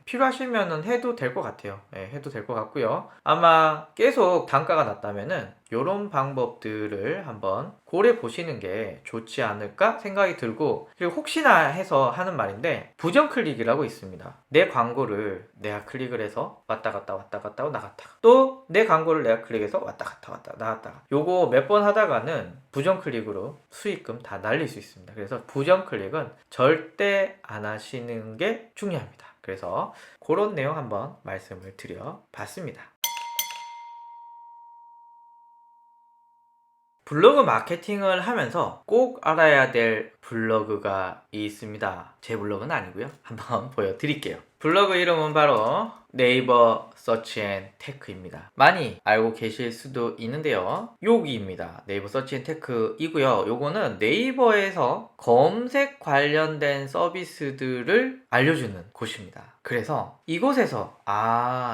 필요하시면 해도 될 것 같아요. 해도 될 것 같고요. 아마 계속 단가가 낮다면은 이런 방법들을 한번 고려해 보시는 게 좋지 않을까 생각이 들고, 그리고 혹시나 해서 하는 말인데 부정 클릭이라고 있습니다. 내 광고를 내가 클릭을 해서 왔다 갔다 하고 나갔다가 또 내 광고를 내가 클릭해서 왔다 갔다 나갔다가 요거 몇 번 하다가는 부정 클릭으로 수익금 다 날릴 수 있습니다. 그래서 부정 클릭은 절대 안 하시는 게 중요합니다. 그래서 그런 내용 한번 말씀을 드려 봤습니다. 블로그 마케팅을 하면서 꼭 알아야 될 블로그가 있습니다. 제 블로그는 아니고요. 한번 보여드릴게요. 블로그 이름은 바로 네이버 서치 앤 테크입니다. 많이 알고 계실 수도 있는데요. 여기입니다. 네이버 서치 앤 테크이고요. 요거는 네이버에서 검색 관련된 서비스들을 알려주는 곳입니다. 그래서 이곳에서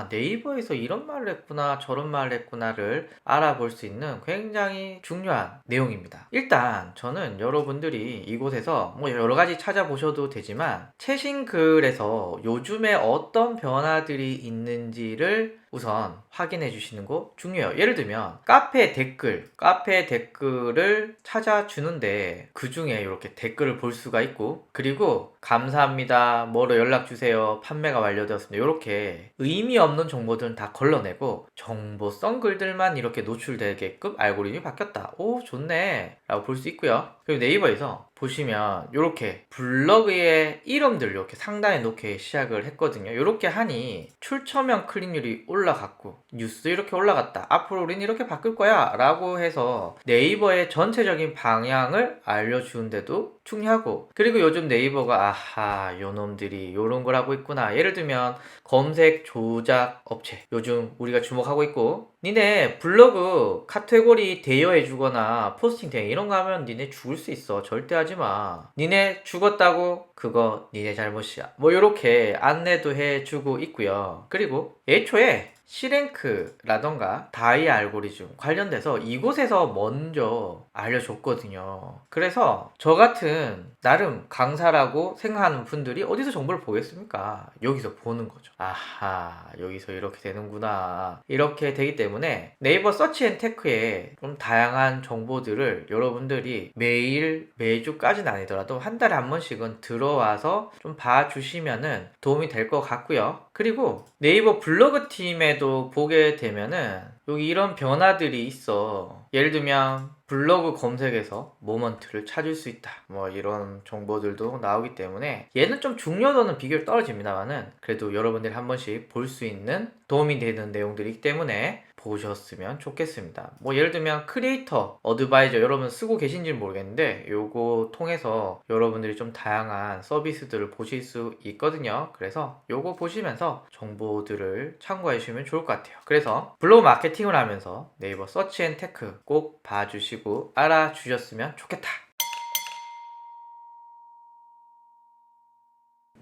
네이버에서 이런 말을 했구나 저런 말을 했구나를 알아볼 수 있는 굉장히 중요한 내용입니다. 일단 저는 여러분들이 이곳에서 뭐 여러 가지 찾아보셔도 되지만 최신 글에서 요즘에 어떤 변화들이 있는지를 우선 확인해 주시는 거 중요해요. 예를 들면 카페 댓글을 찾아주는데 그 중에 이렇게 댓글을 볼 수가 있고, 그리고 감사합니다, 뭐로 연락 주세요, 판매가 완료되었습니다, 이렇게 의미 없는 정보들은 다 걸러내고 정보성 글들만 이렇게 노출되게끔 알고리즘이 바뀌었다. 오, 좋네 라고 볼 수 있고요. 그리고 네이버에서 보시면 이렇게 블로그의 이름들 이렇게 상단에 놓게 시작을 했거든요. 이렇게 하니 출처명 클릭률이 올라갔고 뉴스 이렇게 올라갔다, 앞으로 우린 이렇게 바꿀 거야 라고 해서 네이버의 전체적인 방향을 알려주는데도 중요하고, 그리고 요즘 네이버가 요놈들이 요런 걸 하고 있구나. 예를 들면 검색 조작 업체 요즘 우리가 주목하고 있고, 니네 블로그 카테고리 대여해 주거나 포스팅 대여 이런 거 하면 니네 죽을 수 있어, 절대 하지 마, 니네 죽었다고 그거 니네 잘못이야, 뭐 요렇게 안내도 해주고 있고요. 그리고 애초에 C랭크라던가 다이 알고리즘 관련돼서 이곳에서 먼저 알려줬거든요. 그래서 저 같은 나름 강사라고 생각하는 분들이 어디서 정보를 보겠습니까? 여기서 보는 거죠. 여기서 이렇게 되는구나. 이렇게 되기 때문에 네이버 서치 앤 테크에 좀 다양한 정보들을 여러분들이 매주까지는 아니더라도 한 달에 한 번씩은 들어와서 좀 봐주시면은 도움이 될 것 같고요. 그리고 네이버 블로그 팀에도 보게 되면은 여기 이런 변화들이 있어. 예를 들면 블로그 검색에서 모먼트를 찾을 수 있다, 뭐 이런 정보들도 나오기 때문에 얘는 좀 중요도는 비교적 떨어집니다만은 그래도 여러분들이 한 번씩 볼 수 있는 도움이 되는 내용들이기 때문에 보셨으면 좋겠습니다. 뭐 예를 들면 크리에이터 어드바이저 여러분 쓰고 계신지는 모르겠는데 요거 통해서 여러분들이 좀 다양한 서비스들을 보실 수 있거든요. 그래서 요거 보시면서 정보들을 참고해 주시면 좋을 것 같아요. 그래서 블로그 마케팅을 하면서 네이버 서치 앤 테크 꼭 봐주시고 알아주셨으면 좋겠다.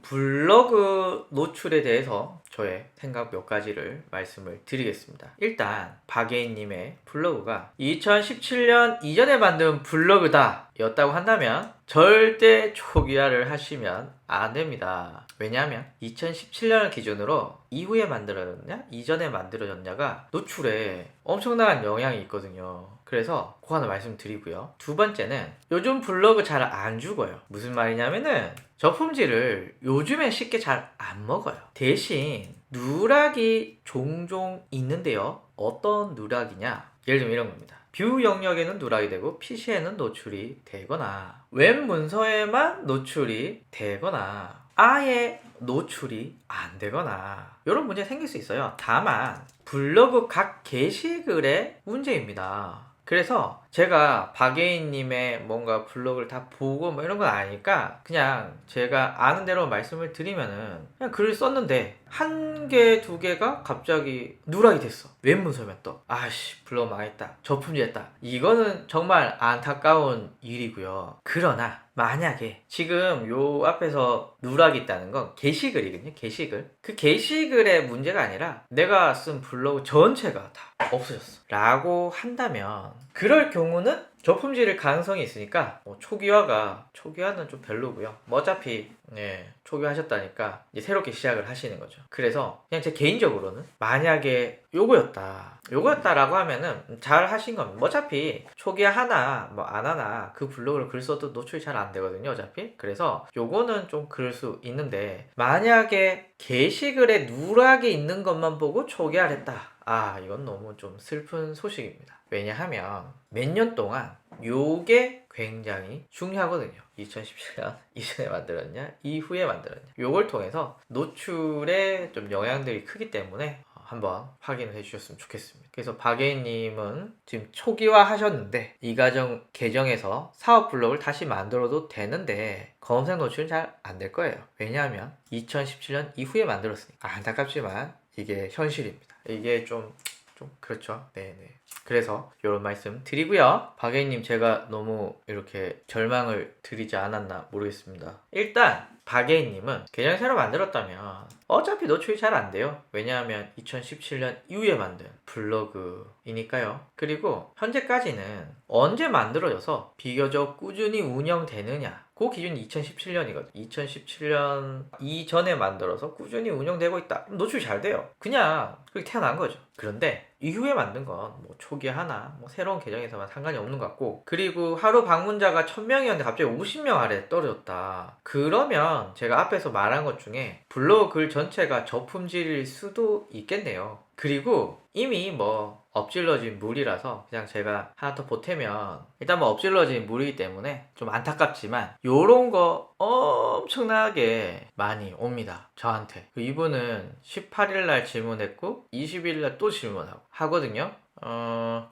블로그 노출에 대해서 저의 생각 몇 가지를 말씀을 드리겠습니다. 일단 박예인님의 블로그가 2017년 이전에 만든 블로그다 였다고 한다면 절대 초기화를 하시면 안 됩니다. 왜냐하면 2017년을 기준으로 이후에 만들어졌냐 이전에 만들어졌냐가 노출에 엄청난 영향이 있거든요. 그래서 그거 하나 말씀드리고요. 두 번째는 요즘 블로그 잘 안 죽어요. 무슨 말이냐면은 저품질을 요즘엔 쉽게 잘 안 먹어요. 대신 누락이 종종 있는데요. 어떤 누락이냐? 예를 들면 이런 겁니다. 뷰 영역에는 누락이 되고 PC에는 노출이 되거나 웹 문서에만 노출이 되거나 아예 노출이 안 되거나 이런 문제가 생길 수 있어요. 다만 블로그 각 게시글의 문제입니다. 그래서 제가 박예인님의 뭔가 블로그를 다 보고 뭐 이런 건 아니니까 그냥 제가 아는 대로 말씀을 드리면은 그냥 글을 썼는데 한 개, 두 개가 갑자기 누락이 됐어. 웹문서면 또 아씨 블로그 망했다. 저품질했다. 이거는 정말 안타까운 일이고요. 그러나 만약에 지금 요 앞에서 누락이 있다는 건 게시글이거든요. 게시글. 그 게시글의 문제가 아니라 내가 쓴 블로그 전체가 다 없어졌어 라고 한다면 그럴 경우는 저품질일 가능성이 있으니까 초기화는 좀 별로고요. 뭐 어차피 초기화하셨다니까 이제 새롭게 시작을 하시는 거죠. 그래서 그냥 제 개인적으로는 만약에 요거였다라고 하면은 잘 하신 겁니다. 뭐 어차피 초기화 하나 뭐 안 하나 그 블로그를 글 써도 노출이 잘 안 되거든요. 어차피. 그래서 요거는 좀 그럴 수 있는데 만약에 게시글에 누락이 있는 것만 보고 초기화를 했다. 이건 너무 좀 슬픈 소식입니다. 왜냐하면 몇 년 동안 요게 굉장히 중요하거든요. 2017년 이전에 만들었냐 이후에 만들었냐 요걸 통해서 노출에 좀 영향들이 크기 때문에 한번 확인을 해주셨으면 좋겠습니다. 그래서 박예인님은 지금 초기화 하셨는데 이 과정 계정에서 사업 블록을 다시 만들어도 되는데 검색 노출은 잘 안 될 거예요. 왜냐하면 2017년 이후에 만들었으니까 안타깝지만 이게 현실입니다. 이게 좀 그렇죠. 네네. 그래서 이런 말씀 드리고요. 박예인님 제가 너무 이렇게 절망을 드리지 않았나 모르겠습니다. 일단 박예인님은 계정 새로 만들었다면 어차피 노출이 잘 안 돼요. 왜냐하면 2017년 이후에 만든 블로그이니까요. 그리고 현재까지는 언제 만들어져서 비교적 꾸준히 운영되느냐 그 기준이 2017년이거든요. 2017년 이전에 만들어서 꾸준히 운영되고 있다. 노출이 잘 돼요. 그냥 그렇게 태어난 거죠. 그런데 이후에 만든 건 뭐 초기 하나 뭐 새로운 계정에서만 상관이 없는 것 같고 그리고 하루 방문자가 1000명이었는데 갑자기 50명 아래 떨어졌다. 그러면 제가 앞에서 말한 것 중에 블로그 글 전체가 저품질일 수도 있겠네요. 그리고 이미 뭐 엎질러진 물이라서 그냥 제가 하나 더 보태면 일단 뭐 엎질러진 물이기 때문에 좀 안타깝지만 요런 거 엄청나게 많이 옵니다. 저한테. 이분은 18일날 질문했고 20일날 또 질문하고 하거든요.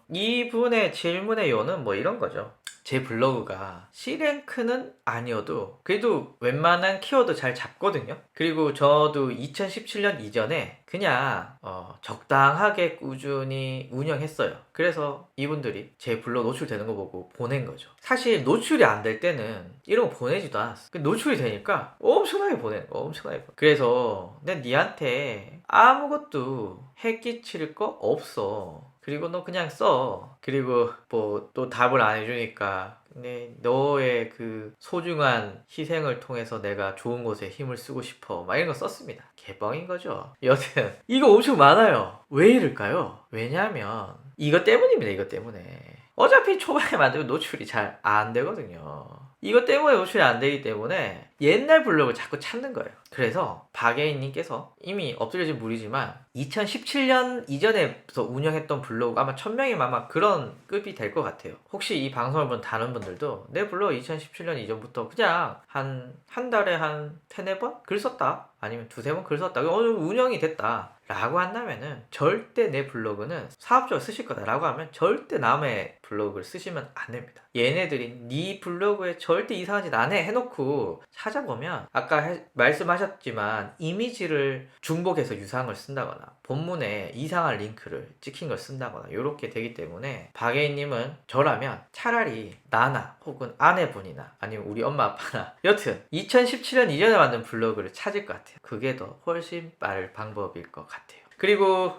이분의 질문의 요는 뭐 이런 거죠. 제 블로그가 C랭크는 아니어도 그래도 웬만한 키워드 잘 잡거든요. 그리고 저도 2017년 이전에 그냥 적당하게 꾸준히 운영했어요. 그래서 이분들이 제 블로그 노출되는 거 보고 보낸 거죠. 사실 노출이 안 될 때는 이런 거 보내지도 않았어. 노출이 되니까 엄청나게 보내는 거 엄청나게. 그래서 내가 니한테 아무것도 해 끼칠 거 없어. 그리고 너 그냥 써. 그리고 뭐 또 답을 안 해주니까 근데 너의 그 소중한 희생을 통해서 내가 좋은 곳에 힘을 쓰고 싶어 막 이런 거 썼습니다. 개뻥인 거죠. 여튼 이거 엄청 많아요. 왜 이럴까요? 왜냐면 이것 때문입니다. 이것 때문에 어차피 초반에 만들면 노출이 잘 안 되거든요. 이것 때문에 노출이 안 되기 때문에 옛날 블로그를 자꾸 찾는 거예요. 그래서 박예인님께서 이미 엎드려진 물이지만 2017년 이전에부터 운영했던 블로그 아마 1000명이면 아마 그런 급이 될 것 같아요. 혹시 이 방송을 본 다른 분들도 내 블로그 2017년 이전부터 그냥 한 달에 한 3-4번 글 썼다. 아니면 2-3번 글 썼다. 어느 정도 운영이 됐다. 라고 한다면은 절대 내 블로그는 사업적으로 쓰실 거다 라고 하면 절대 남의 블로그를 쓰시면 안 됩니다. 얘네들이 네 블로그에 절대 이상한 짓 안 해 해놓고 찾아보면 아까 말씀하셨지만 이미지를 중복해서 유사한 걸 쓴다거나 본문에 이상한 링크를 찍힌 걸 쓴다거나 이렇게 되기 때문에 박예인님은 저라면 차라리 나나 혹은 아내분이나 아니면 우리 엄마 아빠나 여튼 2017년 이전에 만든 블로그를 찾을 것 같아요. 그게 더 훨씬 빠를 방법일 것 같아요. 그리고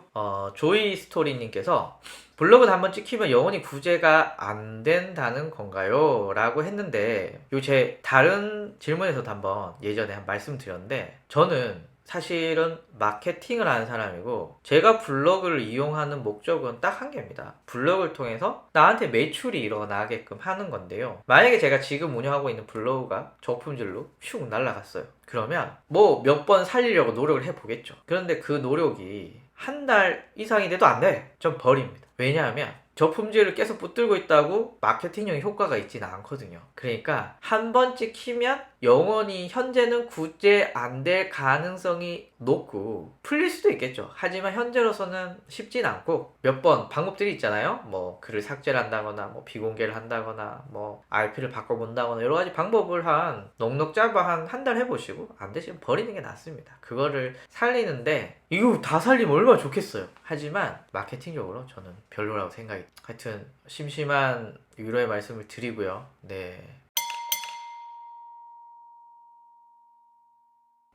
조이 스토리님께서 블로그는 한번 찍히면 영원히 구제가 안 된다는 건가요? 라고 했는데 요 제 다른 질문에서도 한번 예전에 말씀드렸는데 저는 사실은 마케팅을 하는 사람이고 제가 블로그를 이용하는 목적은 딱 한 개입니다. 블로그를 통해서 나한테 매출이 일어나게끔 하는 건데요. 만약에 제가 지금 운영하고 있는 블로그가 저품질로 슉 날아갔어요. 그러면 뭐 몇 번 살리려고 노력을 해보겠죠. 그런데 그 노력이 한 달 이상이 돼도 안 돼. 전 버립니다. 왜냐하면 저품질을 계속 붙들고 있다고 마케팅용 효과가 있지는 않거든요. 그러니까 한 번 찍히면 영원히 현재는 구제 안 될 가능성이 높고 풀릴 수도 있겠죠. 하지만 현재로서는 쉽진 않고 몇 번 방법들이 있잖아요. 뭐 글을 삭제를 한다거나 뭐 비공개를 한다거나 뭐 RP를 바꿔본다거나 여러 가지 방법을 한 넉넉 잡아 한 달 해보시고 안 되시면 버리는 게 낫습니다. 그거를 살리는데 이거 다 살리면 얼마나 좋겠어요. 하지만 마케팅적으로 저는 별로라고 생각이. 하여튼 심심한 위로의 말씀을 드리고요. 네.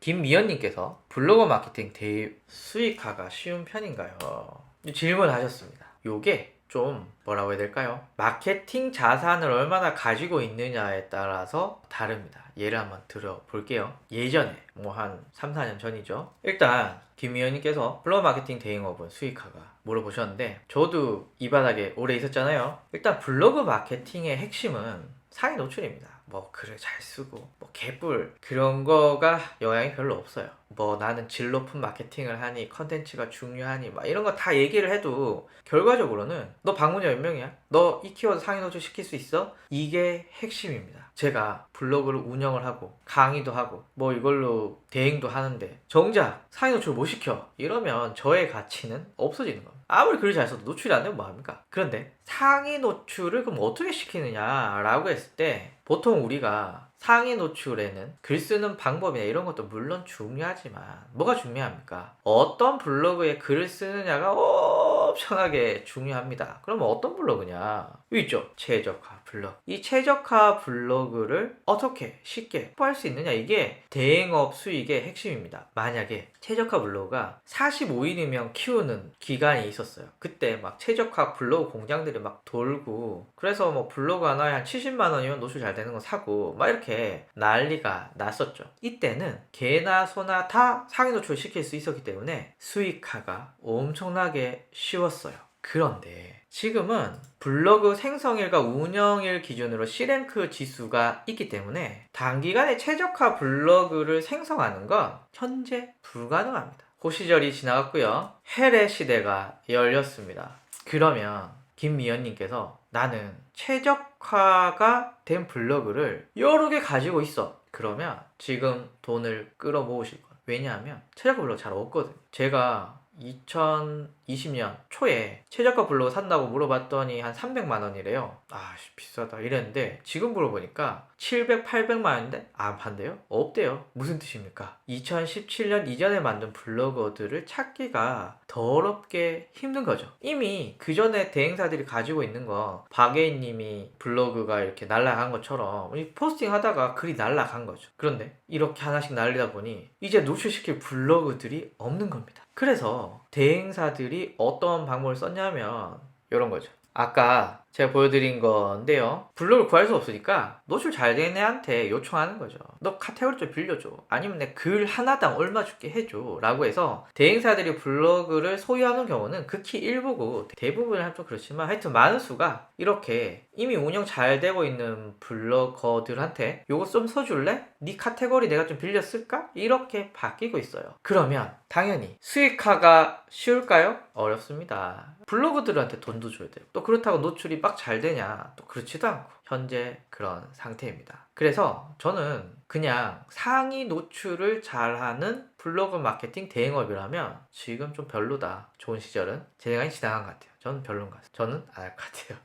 김미연님께서 블로거 마케팅 대입 수익화가 쉬운 편인가요? 질문하셨습니다. 요게 좀 뭐라고 해야 될까요? 마케팅 자산을 얼마나 가지고 있느냐에 따라서 다릅니다. 예를 한번 들어볼게요. 예전에 뭐 한 3, 4년 전이죠. 일단 김미연님께서 블로거 마케팅 대행업은 수익화가 물어보셨는데 저도 이 바닥에 오래 있었잖아요. 일단 블로그 마케팅의 핵심은 상위 노출입니다. 뭐 글을 잘 쓰고 뭐 개뿔 그런 거가 영향이 별로 없어요. 뭐 나는 질 높은 마케팅을 하니 컨텐츠가 중요하니 막 이런 거 다 얘기를 해도 결과적으로는 너 방문자 몇 명이야? 너 이 키워드 상위 노출 시킬 수 있어? 이게 핵심입니다. 제가 블로그를 운영을 하고 강의도 하고 뭐 이걸로 대행도 하는데 정작 상위 노출 못 시켜 이러면 저의 가치는 없어지는 겁니다. 아무리 글을 잘 써도 노출이 안 되면 뭐합니까? 그런데 상위 노출을 그럼 어떻게 시키느냐 라고 했을 때 보통 우리가 상위 노출에는 글 쓰는 방법이나 이런 것도 물론 중요하지만 뭐가 중요합니까? 어떤 블로그에 글을 쓰느냐가 엄청나게 중요합니다. 그러면 어떤 블로그냐? 여기 있죠. 최적화 블로그. 이 최적화 블로그를 어떻게 쉽게 확보할 수 있느냐, 이게 대행업 수익의 핵심입니다. 만약에 최적화 블로그가 45일이면 키우는 기간이 있었어요. 그때 막 최적화 블로그 공장들이 막 돌고 그래서 뭐 블로그 하나에 한 70만 원이면 노출 잘 되는 거 사고 막 이렇게 난리가 났었죠. 이때는 개나 소나 다 상위 노출 시킬 수 있었기 때문에 수익화가 엄청나게 쉬웠어요. 그런데 지금은 블로그 생성일과 운영일 기준으로 C랭크 지수가 있기 때문에 단기간에 최적화 블로그를 생성하는 건 현재 불가능합니다. 그 시절이 지나갔고요. 헬의 시대가 열렸습니다. 그러면 김미연님께서 나는 최적화가 된 블로그를 여러 개 가지고 있어. 그러면 지금 돈을 끌어모으실 거예요. 왜냐하면 최저가 블로그 잘 없거든요. 제가 2020년 초에 최저가 블로그 산다고 물어봤더니 한 300만 원이래요. 아 비싸다 이랬는데 지금 물어보니까 700, 800만 원인데 안 판대요? 없대요. 무슨 뜻입니까? 2017년 이전에 만든 블로거들을 찾기가 더럽게 힘든 거죠. 이미 그 전에 대행사들이 가지고 있는 거 박예인님이 블로그가 이렇게 날아간 것처럼 포스팅 하다가 글이 날아간 거죠. 그런데 이렇게 하나씩 날리다 보니 이제 노출시킬 블로그들이 없는 겁니다. 그래서 대행사들이 어떤 방법을 썼냐면 이런 거죠. 아까 제가 보여드린 건데요. 블로그를 구할 수 없으니까 노출 잘 되는 애한테 요청하는 거죠. 너 카테고리 좀 빌려줘. 아니면 내 글 하나당 얼마 줄게 해줘. 라고 해서 대행사들이 블로그를 소유하는 경우는 극히 일부고 대부분은 좀 그렇지만 하여튼 많은 수가 이렇게 이미 운영 잘 되고 있는 블로거들한테 요거 좀 써줄래? 네 카테고리 내가 좀 빌려 쓸까? 이렇게 바뀌고 있어요. 그러면 당연히 수익화가 쉬울까요? 어렵습니다. 블로거들한테 돈도 줘야 돼요. 또 그렇다고 노출이 막 잘 되냐? 또 그렇지도 않고 현재 그런 상태입니다. 그래서 저는 그냥 상위 노출을 잘하는 블로그 마케팅 대행업이라면 지금 좀 별로다. 좋은 시절은 제 생각이 지나간 것 같아요. 저는 별로인 것 같아요. 저는 안 할 것 같아요.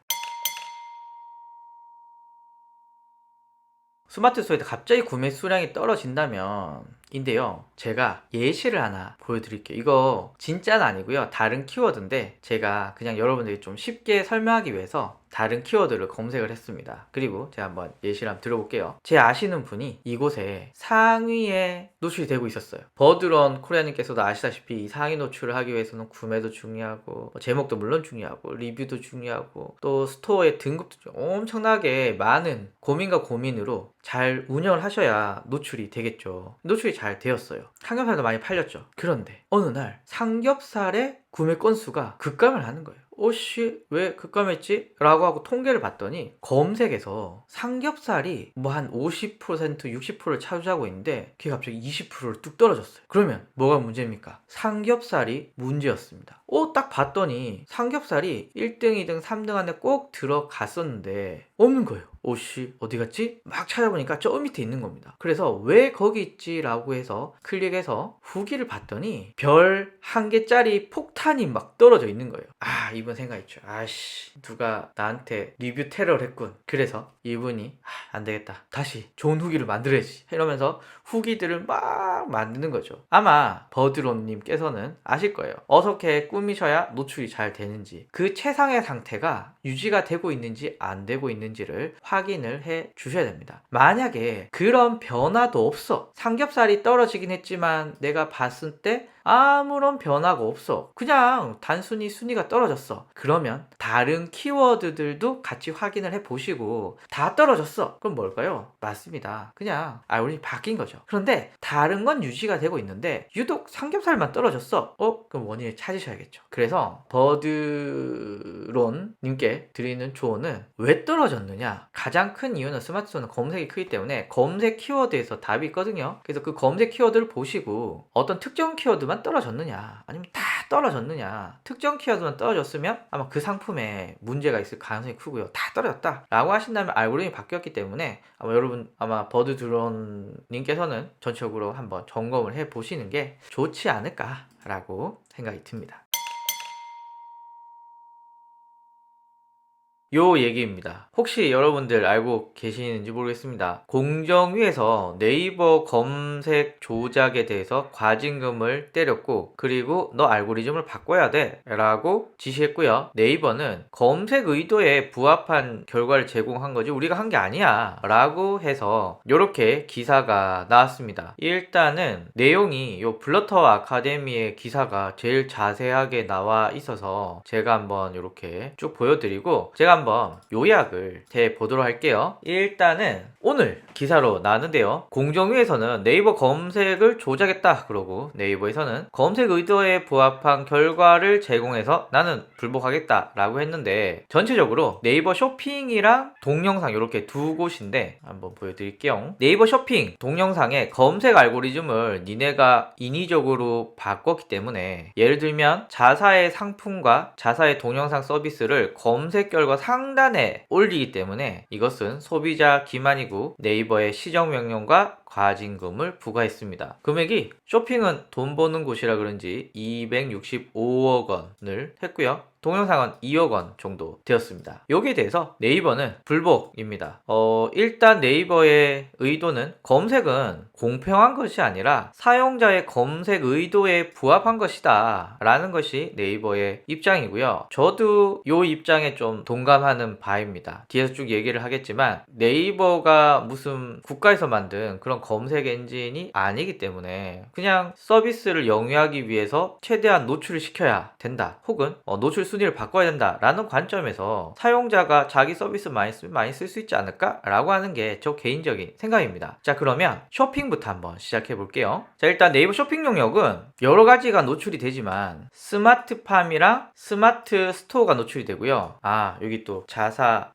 스마트 스토어에 갑자기 구매 수량이 떨어진다면 인데요, 제가 예시를 하나 보여드릴게요. 이거 진짜는 아니고요, 다른 키워드인데 제가 그냥 여러분들이 좀 쉽게 설명하기 위해서 다른 키워드를 검색을 했습니다. 그리고 제가 한번 예시를 한번 들어볼게요. 제 아시는 분이 이곳에 상위에 노출이 되고 있었어요. 버드런 코리아님께서도 아시다시피 이 상위 노출을 하기 위해서는 구매도 중요하고 제목도 물론 중요하고 리뷰도 중요하고 또 스토어의 등급도 엄청나게 많은 고민과 고민으로 잘 운영을 하셔야 노출이 되겠죠. 노출이 잘 되었어요. 삼겹살도 많이 팔렸죠. 그런데 어느 날 삼겹살의 구매 건수가 급감을 하는 거예요. 오씨 왜 급감했지? 라고 하고 통계를 봤더니 검색에서 삼겹살이 뭐 한 50% 60%를 차지하고 있는데 그게 갑자기 20%를 뚝 떨어졌어요. 그러면 뭐가 문제입니까? 삼겹살이 문제였습니다. 딱 봤더니 삼겹살이 1등, 2등, 3등 안에 꼭 들어갔었는데 없는 거예요. 오씨 어디 갔지? 막 찾아보니까 저 밑에 있는 겁니다. 그래서 왜 거기 있지? 라고 해서 클릭해서 후기를 봤더니 별 1개짜리 폭탄이 막 떨어져 있는 거예요. 이분 생각했죠. 아씨 누가 나한테 리뷰 테러를 했군. 그래서 이분이 안되겠다, 다시 좋은 후기를 만들어야지 이러면서 후기들을 막 만드는 거죠. 아마 버드론님께서는 아실 거예요. 어떻게 꾸미셔야 노출이 잘 되는지, 그 최상의 상태가 유지가 되고 있는지 안 되고 있는지를 확인을 해 주셔야 됩니다. 만약에 그런 변화도 없어, 삼겹살이 떨어지긴 했지만 내가 봤을 때 아무런 변화가 없어, 그냥 단순히 순위가 떨어졌어, 그러면 다른 키워드들도 같이 확인을 해 보시고 다 떨어졌어, 그럼 뭘까요? 맞습니다, 그냥 알고리즘이 바뀐 거죠. 그런데 다른 건 유지가 되고 있는데 유독 삼겹살만 떨어졌어, 그럼 원인을 찾으셔야겠죠. 그래서 버드론 님께 드리는 조언은 왜 떨어졌느냐, 가장 큰 이유는 스마트폰은 검색이 크기 때문에 검색 키워드에서 답이 있거든요. 그래서 그 검색 키워드를 보시고 어떤 특정 키워드만 떨어졌느냐 아니면 다 떨어졌느냐, 특정 키워드만 떨어졌으면 아마 그 상품에 문제가 있을 가능성이 크고요. 다 떨어졌다 라고 하신다면 알고리즘이 바뀌었기 때문에 아마 버드드론 님께서는 전체적으로 한번 점검을 해 보시는 게 좋지 않을까 라고 생각이 듭니다. 요 얘기입니다. 혹시 여러분들 알고 계시는지 모르겠습니다. 공정위에서 네이버 검색 조작에 대해서 과징금을 때렸고, 그리고 너 알고리즘을 바꿔야 돼 라고 지시했고요. 네이버는 검색 의도에 부합한 결과를 제공한 거지 우리가 한 게 아니야 라고 해서 요렇게 기사가 나왔습니다. 일단은 내용이 요 플러터 아카데미의 기사가 제일 자세하게 나와 있어서 제가 한번 요렇게 쭉 보여드리고 제가 한번 요약을 해 보도록 할게요. 일단은 오늘 기사로 나왔는데요. 공정위에서는 네이버 검색을 조작했다 그러고 네이버에서는 검색 의도에 부합한 결과를 제공해서 나는 불복하겠다 라고 했는데, 전체적으로 네이버 쇼핑이랑 동영상 이렇게 두 곳인데 한번 보여드릴게요. 네이버 쇼핑 동영상의 검색 알고리즘을 니네가 인위적으로 바꿨기 때문에, 예를 들면 자사의 상품과 자사의 동영상 서비스를 검색 결과 상단에 올리기 때문에 이것은 소비자 기만이고 네이버의 시정명령과 과징금을 부과했습니다. 금액이 쇼핑은 돈 버는 곳이라 그런지 265억 원을 했고요. 동영상은 2억 원 정도 되었습니다. 여기에 대해서 네이버는 불복입니다. 일단 네이버의 의도는 검색은 공평한 것이 아니라 사용자의 검색 의도에 부합한 것이다 라는 것이 네이버의 입장이고요. 저도 이 입장에 좀 동감하는 바입니다. 뒤에서 쭉 얘기를 하겠지만 네이버가 무슨 국가에서 만든 그런 검색 엔진이 아니기 때문에 그냥 서비스를 영위하기 위해서 최대한 노출을 시켜야 된다, 혹은 노출 순위를 바꿔야 된다 라는 관점에서 사용자가 자기 서비스 많이 쓸 수 있지 않을까 라고 하는 게 저 개인적인 생각입니다. 자, 그러면 쇼핑부터 한번 시작해 볼게요. 자, 일단 네이버 쇼핑 용역은 여러 가지가 노출이 되지만 스마트팜이랑 스마트 스토어가 노출이 되고요. 여기 또 자사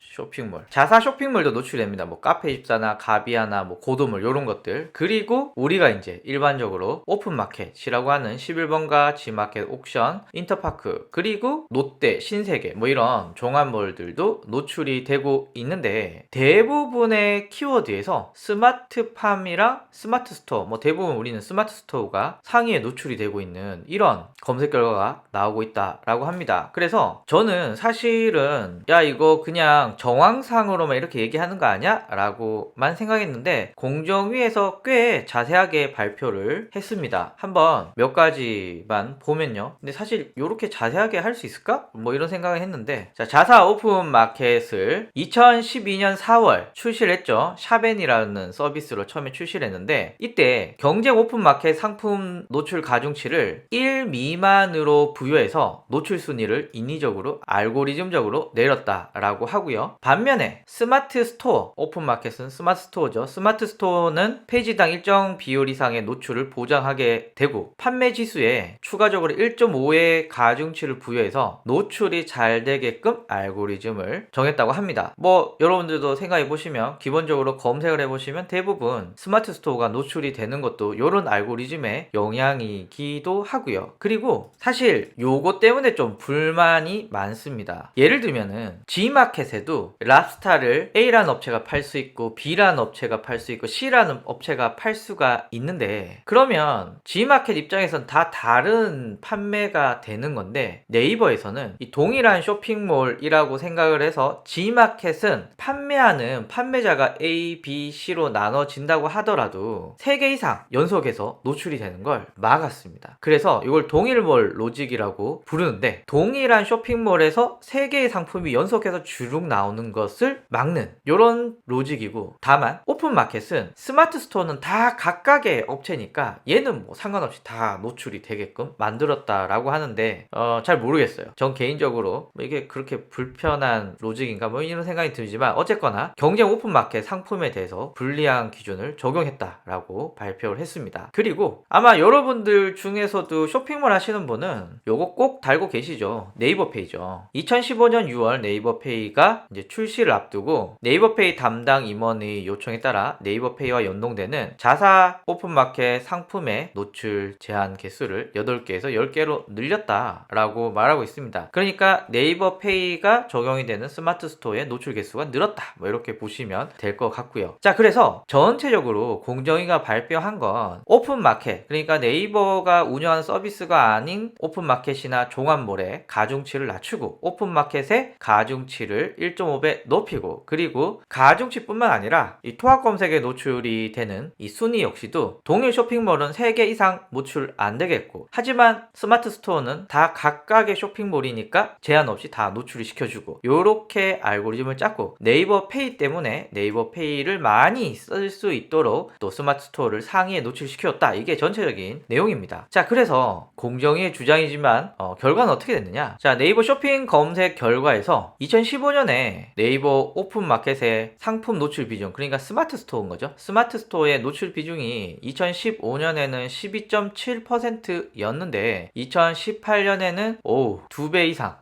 쇼핑몰도 노출이 됩니다. 뭐 카페24나 가비아나 뭐 고도몰 이런 것들, 그리고 우리가 이제 일반적으로 오픈마켓이라고 하는 11번가, 지마켓, 옥션, 인터파크, 그리고 롯데, 신세계 뭐 이런 종합몰들도 노출이 되고 있는데, 대부분의 키워드에서 스마트팜이랑 스마트 스토어, 뭐 대부분 우리는 스마트 스토어가 상위에 노출이 되고 있는 이런 검색 결과가 나오고 있다라고 합니다. 그래서 저는 사실은 야 이거 그냥 정황상으로만 이렇게 얘기하는 거 아니야? 라고만 생각했는데 공정위에서 꽤 자세하게 발표를 했습니다. 한번 몇 가지만 보면요. 근데 사실 이렇게 자세하게 할 수 있을까? 뭐 이런 생각을 했는데, 자, 자사 오픈마켓을 2012년 4월 출시를 했죠. 샤벤이라는 서비스로 처음에 출시를 했는데, 이때 경쟁 오픈마켓 상품 노출 가중치를 1 미만으로 부여해서 노출 순위를 인위적으로 알고리즘적으로 내렸다라고 하고요. 반면에 스마트 스토어, 오픈마켓은 스마트 스토어죠. 스마트 스토어는 페이지당 일정 비율 이상의 노출을 보장하게 되고 판매 지수에 추가적으로 1.5의 가중치를 부여해서 노출이 잘 되게끔 알고리즘을 정했다고 합니다. 뭐 여러분들도 생각해 보시면 기본적으로 검색을 해보시면 대부분 스마트 스토어가 노출이 되는 것도 이런 알고리즘의 영향이기도 하고요. 그리고 사실 요거 때문에 좀 불만이 많습니다. 예를 들면은 G마켓에도 랍스타를 A라는 업체가 팔 수 있고 B라는 업체가 팔 수 있고 C라는 업체가 팔 수가 있는데, 그러면 G마켓 입장에선 다 다른 판매가 되는 건데 네이버에서는 이 동일한 쇼핑몰이라고 생각을 해서 G마켓은 판매하는 판매자가 A, B, C로 나눠진다고 하더라도 3개 이상 연속해서 노출이 되는 걸 막았습니다. 그래서 이걸 동일몰 로직이라고 부르는데, 동일한 쇼핑몰에서 3개의 상품이 연속해서 주룩 나오는 것을 막는 이런 로직이고, 다만 오픈마켓은 스마트 스토어는 다 각각의 업체니까 얘는 뭐 상관없이 다 노출이 되게끔 만들었다라고 하는데 잘 모르겠어요. 전 개인적으로 뭐 이게 그렇게 불편한 로직인가 뭐 이런 생각이 들지만, 어쨌거나 경쟁 오픈마켓 상품에 대해서 불리한 기준을 적용했다라고 발표를 했습니다. 그리고 아마 여러분들 중에서도 쇼핑몰 하시는 분은 요거 꼭 달고 계시죠. 네이버페이죠. 2015년 6월 네이버페이가 이제 출시를 앞두고 네이버페이 담당 임원의 요청에 따라 네이버페이와 연동되는 자사 오픈마켓 상품의 노출 제한 개수를 8개에서 10개로 늘렸다라고 말하고 있습니다. 그러니까 네이버페이가 적용이 되는 스마트 스토어의 노출 개수가 늘었다, 뭐 이렇게 보시면 될 것 같고요. 자, 그래서 전체적으로 공정위가 발표한 건 오픈마켓, 그러니까 네이버가 운영하는 서비스가 아닌 오픈마켓이나 종합몰의 가중치를 낮추고 오픈마켓의 가중치를 1.5배 높이고, 그리고 가중치뿐만 아니라 이 통합 검색에 노출이 되는 이 순위 역시도 동일 쇼핑몰은 3개 이상 노출 안 되겠고, 하지만 스마트 스토어는 다 각각의 쇼핑몰이니까 제한 없이 다 노출이 시켜주고, 요렇게 알고리즘을 짰고, 네이버 페이 때문에 네이버 페이를 많이 쓸 수 있도록 또 스마트 스토어를 상위에 노출시켰다, 이게 전체적인 내용입니다. 자, 그래서 공정위의 주장이지만 결과는 어떻게 됐느냐. 자, 네이버 쇼핑 검색 결과에서 2015년에 네이버 오픈마켓의 상품 노출 비중, 그러니까 스마트 스토어인 거죠. 스마트 스토어의 노출 비중이 2015년에는 12.7%였는데 2018년에는 2배 이상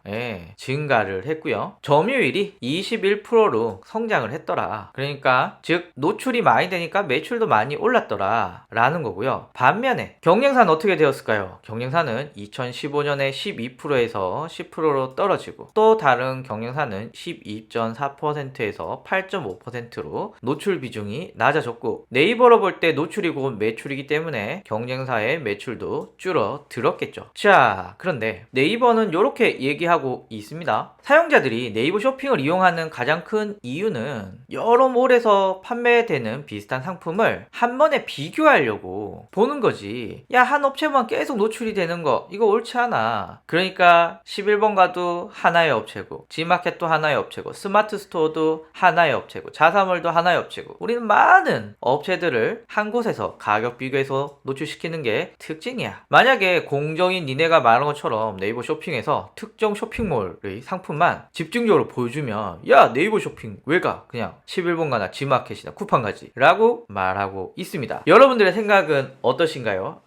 증가를 했고요. 점유율이 21%로 성장을 했더라. 그러니까 즉 노출이 많이 되니까 매출도 많이 올랐더라 라는 거고요. 반면에 경쟁사는 어떻게 되었을까요? 경쟁사는 2015년에 12%에서 10%로 떨어지고, 또 다른 경쟁사는 12.4%에서 8.5%로 노출 비중이 낮아졌고, 네이버로 볼 때 노출이 곧 매출이기 때문에 경쟁사의 매출도 줄어들었겠죠. 자, 그런데 네이버는 이렇게 얘기하고 있습니다. 사용자들이 네이버 쇼핑을 이용하는 가장 큰 이유는 여러 몰에서 판매되는 비슷한 상품을 한 번에 비교하려고 보는 거지, 야, 한 업체만 계속 노출이 되는 거 이거 옳지 않아. 그러니까 11번 가도 하나의 업체고, G마켓도 하나의 업체고, 스마트 스토어도 하나의 업체고, 자사몰도 하나의 업체고, 우리는 많은 업체들을 한 곳에서 가격 비교해서 노출시키는 게 특징이야. 만약에 공정인 니네가 말한 것처럼 네이버 쇼핑에서 특정 쇼핑몰의 상품만 집중적으로 보여주면, 야, 네이버 쇼핑 왜 가? 그냥 11번 가나 G마켓이나 쿠팡 가지 라고 말하고 있습니다. 여러분들의 생각은 어떠신가요?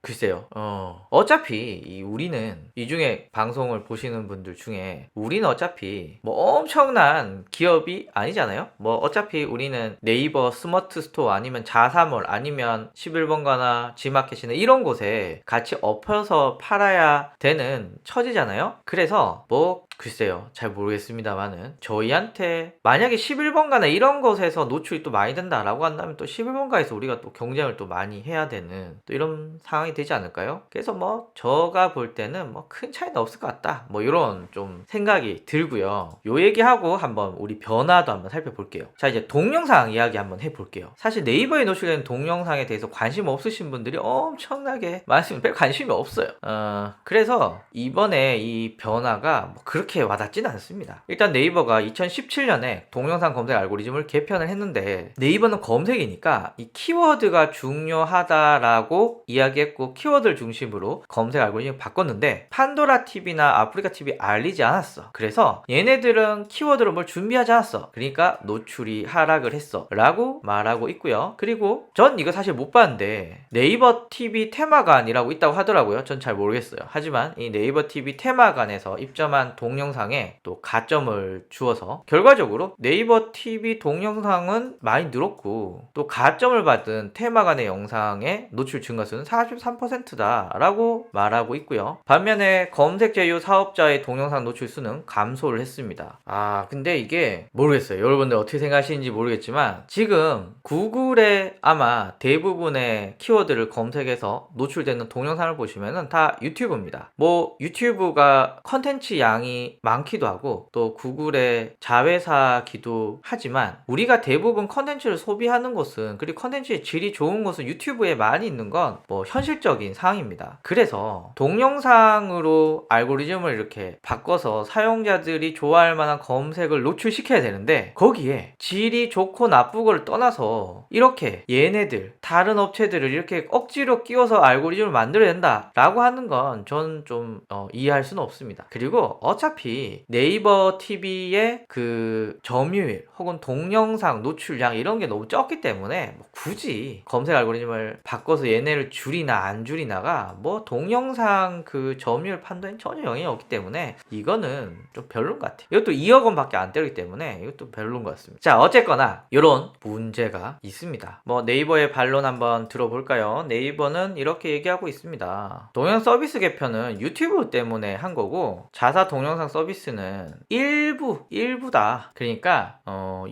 글쎄요. 어차피 우리는 이 중에 방송을 보시는 분들 중에 우리는 어차피 뭐 엄청난 기업이 아니잖아요. 뭐 어차피 우리는 네이버 스마트 스토어 아니면 자사몰 아니면 11번 가나 G마켓이나 이런 곳에 같이 엎어서 팔아야 되는 처지잖아요. 그래서 뭐 글쎄요, 잘 모르겠습니다만은 저희한테 만약에 11번가나 이런 곳에서 노출이 또 많이 된다라고 한다면 또 11번가에서 우리가 또 경쟁을 또 많이 해야 되는 또 이런 상황이 되지 않을까요? 그래서 뭐 제가 볼 때는 뭐 큰 차이는 없을 것 같다, 뭐 이런 좀 생각이 들고요. 요 얘기하고 한번 우리 변화도 한번 살펴볼게요. 자, 이제 동영상 이야기 한번 해볼게요. 사실 네이버에 노출되는 동영상에 대해서 관심 없으신 분들이 엄청나게 많습니다. 별 관심이 없어요. 그래서 이번에 이 변화가 뭐 그렇게 그렇게 와닿지는 않습니다. 일단 네이버가 2017년에 동영상 검색 알고리즘을 개편을 했는데 네이버는 검색이니까 이 키워드가 중요하다라고 이야기했고 키워드를 중심으로 검색 알고리즘을 바꿨는데 판도라 TV나 아프리카 TV 알리지 않았어. 그래서 얘네들은 키워드로 뭘 준비하지 않았어. 그러니까 노출이 하락을 했어 라고 말하고 있고요. 그리고 전 이거 사실 못 봤는데 네이버 TV 테마관이라고 있다고 하더라고요. 전 잘 모르겠어요. 하지만 이 네이버 TV 테마관에서 입점한 동영상에 또 가점을 주어서 결과적으로 네이버 TV 동영상은 많이 늘었고 또 가점을 받은 테마관의 영상의 노출 증가수는 43%다 라고 말하고 있고요. 반면에 검색 제휴 사업자의 동영상 노출 수는 감소를 했습니다. 근데 이게 모르겠어요. 여러분들 어떻게 생각하시는지 모르겠지만 지금 구글에 아마 대부분의 키워드를 검색해서 노출되는 동영상을 보시면은 다 유튜브입니다. 뭐 유튜브가 컨텐츠 양이 많기도 하고 또 구글의 자회사기도 하지만 우리가 대부분 컨텐츠를 소비하는 곳은 그리고 컨텐츠의 질이 좋은 곳은 유튜브에 많이 있는 건 뭐 현실적인 상황입니다. 그래서 동영상으로 알고리즘을 이렇게 바꿔서 사용자들이 좋아할 만한 검색을 노출시켜야 되는데 거기에 질이 좋고 나쁘고를 떠나서 이렇게 얘네들 다른 업체들을 이렇게 억지로 끼워서 알고리즘을 만들어야 된다 라고 하는 건 전 좀 이해할 수는 없습니다. 그리고 어차피 네이버 TV의 그 점유율 혹은 동영상 노출량 이런 게 너무 적기 때문에 뭐 굳이 검색 알고리즘을 바꿔서 얘네를 줄이나 안 줄이나가 뭐 동영상 그 점유율 판단에 전혀 영향이 없기 때문에 이거는 좀 별론 것 같아요. 이것도 2억 원밖에 안 때리기 때문에 이것도 별론 것 같습니다. 자, 어쨌거나 이런 문제가 있습니다. 뭐 네이버의 반론 한번 들어볼까요? 네이버는 이렇게 얘기하고 있습니다. 동영 서비스 개편은 유튜브 때문에 한 거고 자사 동영상 서비스는 일부다. 그러니까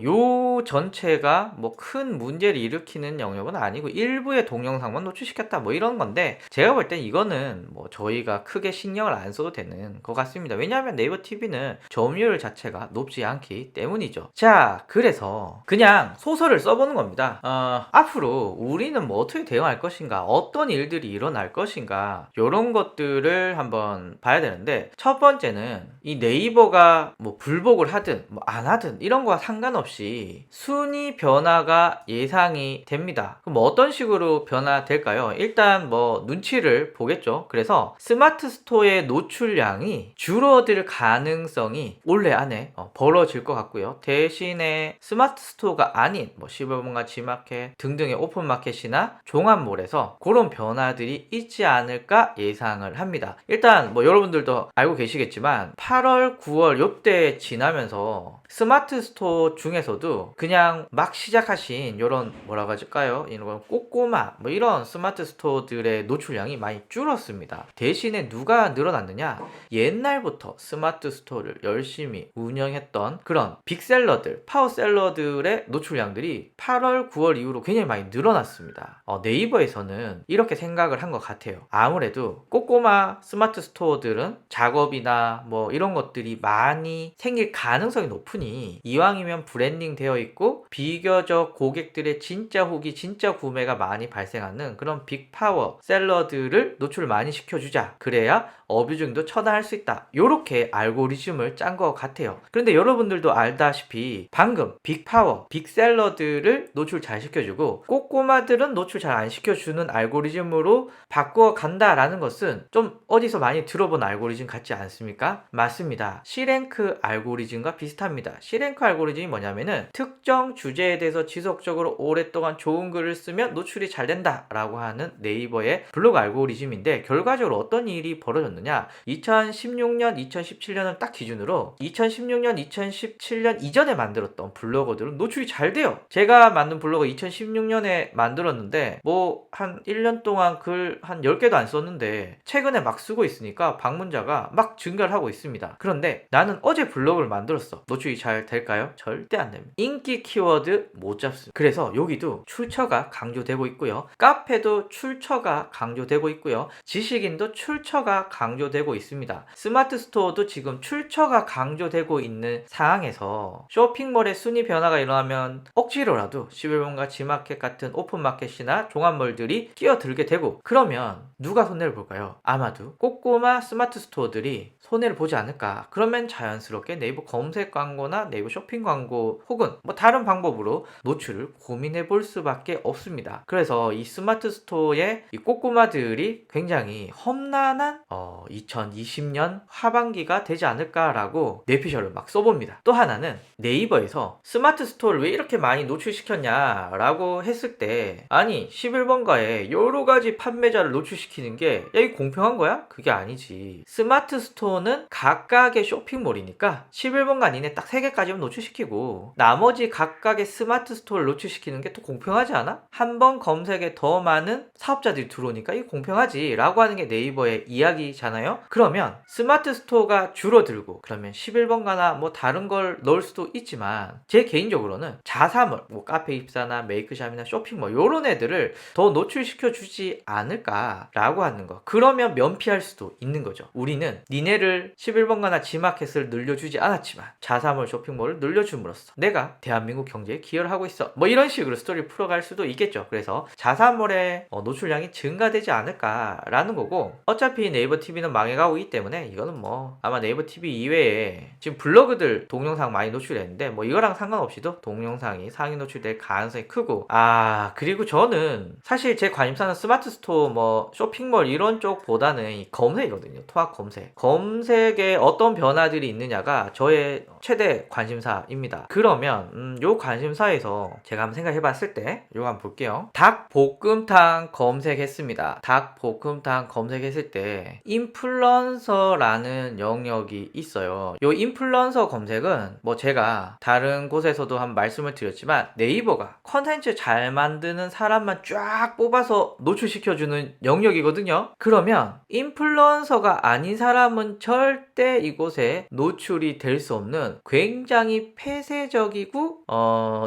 요 전체가 뭐 큰 문제를 일으키는 영역은 아니고 일부의 동영상만 노출시켰다 뭐 이런 건데 제가 볼 땐 이거는 뭐 저희가 크게 신경을 안 써도 되는 것 같습니다. 왜냐하면 네이버 TV는 점유율 자체가 높지 않기 때문이죠. 자, 그래서 그냥 소설을 써보는 겁니다. 앞으로 우리는 뭐 어떻게 대응할 것인가, 어떤 일들이 일어날 것인가 이런 것들을 한번 봐야 되는데 첫 번째는 이 네이버가 뭐 불복을 하든 뭐 안 하든 이런 거와 상관없이 순위 변화가 예상이 됩니다. 그럼 뭐 어떤 식으로 변화될까요? 일단 뭐 눈치를 보겠죠. 그래서 스마트 스토어의 노출량이 줄어들 가능성이 올해 안에 벌어질 것 같고요. 대신에 스마트 스토어가 아닌 뭐 시범과 지마켓 등등의 오픈마켓이나 종합몰에서 그런 변화들이 있지 않을까 예상을 합니다. 일단 뭐 여러분들도 알고 계시겠지만 8월, 9월 요때 지나면서 스마트 스토어 중에서도 그냥 막 시작하신 이런 뭐라고 할까요? 이런 꼬꼬마 뭐 이런 스마트 스토어들의 노출량이 많이 줄었습니다. 대신에 누가 늘어났느냐? 옛날부터 스마트 스토어를 열심히 운영했던 그런 빅셀러들, 파워셀러들의 노출량들이 8월, 9월 이후로 굉장히 많이 늘어났습니다. 네이버에서는 이렇게 생각을 한 것 같아요. 아무래도 꼬꼬마 스마트 스토어들은 작업이나 뭐 이런 것들이 많이 생길 가능성이 높으니 이왕이면 브랜딩 되어 있고 비교적 고객들의 진짜 후기, 진짜 구매가 많이 발생하는 그런 빅파워 셀러들을 노출을 많이 시켜주자. 그래야 어뷰징도 처단할 수 있다. 요렇게 알고리즘을 짠 것 같아요. 그런데 여러분들도 알다시피 방금 빅파워, 빅셀러들을 노출 잘 시켜주고 꼬꼬마들은 노출 잘 안 시켜주는 알고리즘으로 바꾸어 간다라는 것은 좀 어디서 많이 들어본 알고리즘 같지 않습니까? 맞습니다. C랭크 알고리즘과 비슷합니다. C랭크 알고리즘이 뭐냐면은 특정 주제에 대해서 지속적으로 오랫동안 좋은 글을 쓰면 노출이 잘 된다 라고 하는 네이버의 블로그 알고리즘인데 결과적으로 어떤 일이 벌어졌느냐 2016년, 2017년을 딱 기준으로 2016년, 2017년 이전에 만들었던 블로거들은 노출이 잘 돼요. 제가 만든 블로거 2016년에 만들었는데 뭐 한 1년 동안 글 한 10개도 안 썼는데 최근에 막 쓰고 있으니까 방문자가 막 증가를 하고 있습니다. 그런데 나는 어제 블로그를 만들었어. 노출이 잘 될까요? 절대 안 됩니다. 인기 키워드 키워드 못 잡습니다. 그래서 여기도 출처가 강조되고 있고요. 카페도 출처가 강조되고 있고요. 지식인도 출처가 강조되고 있습니다. 스마트 스토어도 지금 출처가 강조되고 있는 상황에서 쇼핑몰의 순위 변화가 일어나면 억지로라도 11번가 G마켓 같은 오픈마켓이나 종합몰들이 끼어들게 되고, 그러면 누가 손해를 볼까요? 아마도 꼬꼬마 스마트 스토어들이 손해를 보지 않을까. 그러면 자연스럽게 네이버 검색 광고나 네이버 쇼핑 광고 혹은 뭐 다른 방법으로 노출을 고민해 볼 수밖에 없습니다. 그래서 이 스마트 스토어의 이 꼬꼬마들이 굉장히 험난한 2020년 하반기가 되지 않을까라고 뇌피셜을 막 써봅니다. 또 하나는 네이버에서 스마트 스토어를 왜 이렇게 많이 노출시켰냐라고 했을 때, 아니 11번가에 여러 가지 판매자를 노출시키는 게 야, 이거 공평한 거야? 그게 아니지. 스마트 스토어는 각각의 쇼핑몰이니까 11번가 니네 딱 3개까지만 노출시키고 나머지 각각의 스마트 스토어를 노출시키는 게 또 공평하지 않아? 한 번 검색에 더 많은 사업자들이 들어오니까 이거 공평하지 라고 하는 게 네이버의 이야기잖아요. 그러면 스마트 스토어가 줄어들고 그러면 11번가나 뭐 다른 걸 넣을 수도 있지만, 제 개인적으로는 자사몰, 뭐 카페24나 메이크샵이나 쇼핑몰 요런 애들을 더 노출시켜 주지 않을까라고 하는 거. 그러면 면피할 수도 있는 거죠. 우리는 니네를 11번가나 G마켓을 늘려주지 않았지만 자사몰 쇼핑몰을 늘려줌으로써 내가 대한민국 경제에 기여를 하고 있어, 뭐 이런 식으로 스토리를 풀어갈 수도 있겠죠. 그래서 자사몰의 노출량이 증가되지 않을까라는 거고, 어차피 네이버 TV는 망해가고 있기 때문에 이거는 뭐 아마 네이버 TV 이외에 지금 블로그들 동영상 많이 노출했는데 뭐 이거랑 상관없이도 동영상이 상위 노출될 가능성이 크고, 그리고 저는 사실 제 관심사는 스마트 스토어 뭐 쇼핑몰 이런 쪽보다는 이 검색이거든요. 토합 검색에 어떤 변화들이 있느냐가 저의 최대 관심사입니다. 그러면 요 관심사에서 제가 한번 생각해 봤을 때 요거 한번 볼게요. 닭볶음탕 검색했습니다. 닭볶음탕 검색했을 때 인플루언서라는 영역이 있어요. 요 인플루언서 검색은 뭐 제가 다른 곳에서도 한번 말씀을 드렸지만 네이버가 컨텐츠 잘 만드는 사람만 쫙 뽑아서 노출시켜주는 영역이거든요. 그러면 인플루언서가 아닌 사람은 절대 이곳에 노출이 될 수 없는 굉장히 폐쇄적이고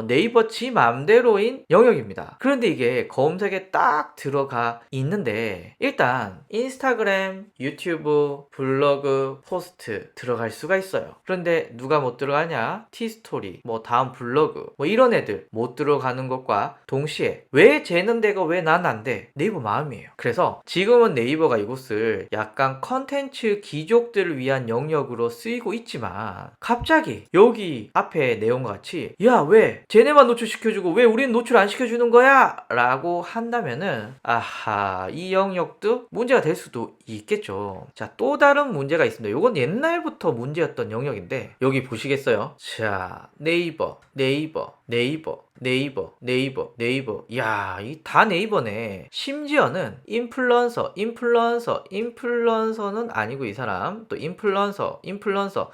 네이버 지 맘대로인 영역입니다. 그런데 이게 검색에 딱 들어가 있는데, 일단 인스타그램, 유튜브, 블로그, 포스트 들어갈 수가 있어요. 그런데 누가 못 들어가냐? 티스토리, 뭐 다음 블로그, 뭐 이런 애들 못 들어가는 것과 동시에 왜 쟤는 되고 왜 난 안 돼? 네이버 마음이에요. 그래서 지금은 네이버가 이곳을 약간 컨텐츠 귀족들을 위한 영역으로 쓰이고 있지만, 갑자기 여기 앞에 내용과 같이 야, 왜 쟤네만 노출시켜주고 왜 우리는 노출 안 시켜주는 거야? 라고 한다면은 아하, 이 영역도 문제가 될 수도 있겠죠. 자, 또 다른 문제가 있습니다. 이건 옛날부터 문제였던 영역인데, 여기 보시겠어요? 자, 네이버. 야, 이 다 네이버네. 심지어는 인플루언서는 아니고 이 사람 또 인플루언서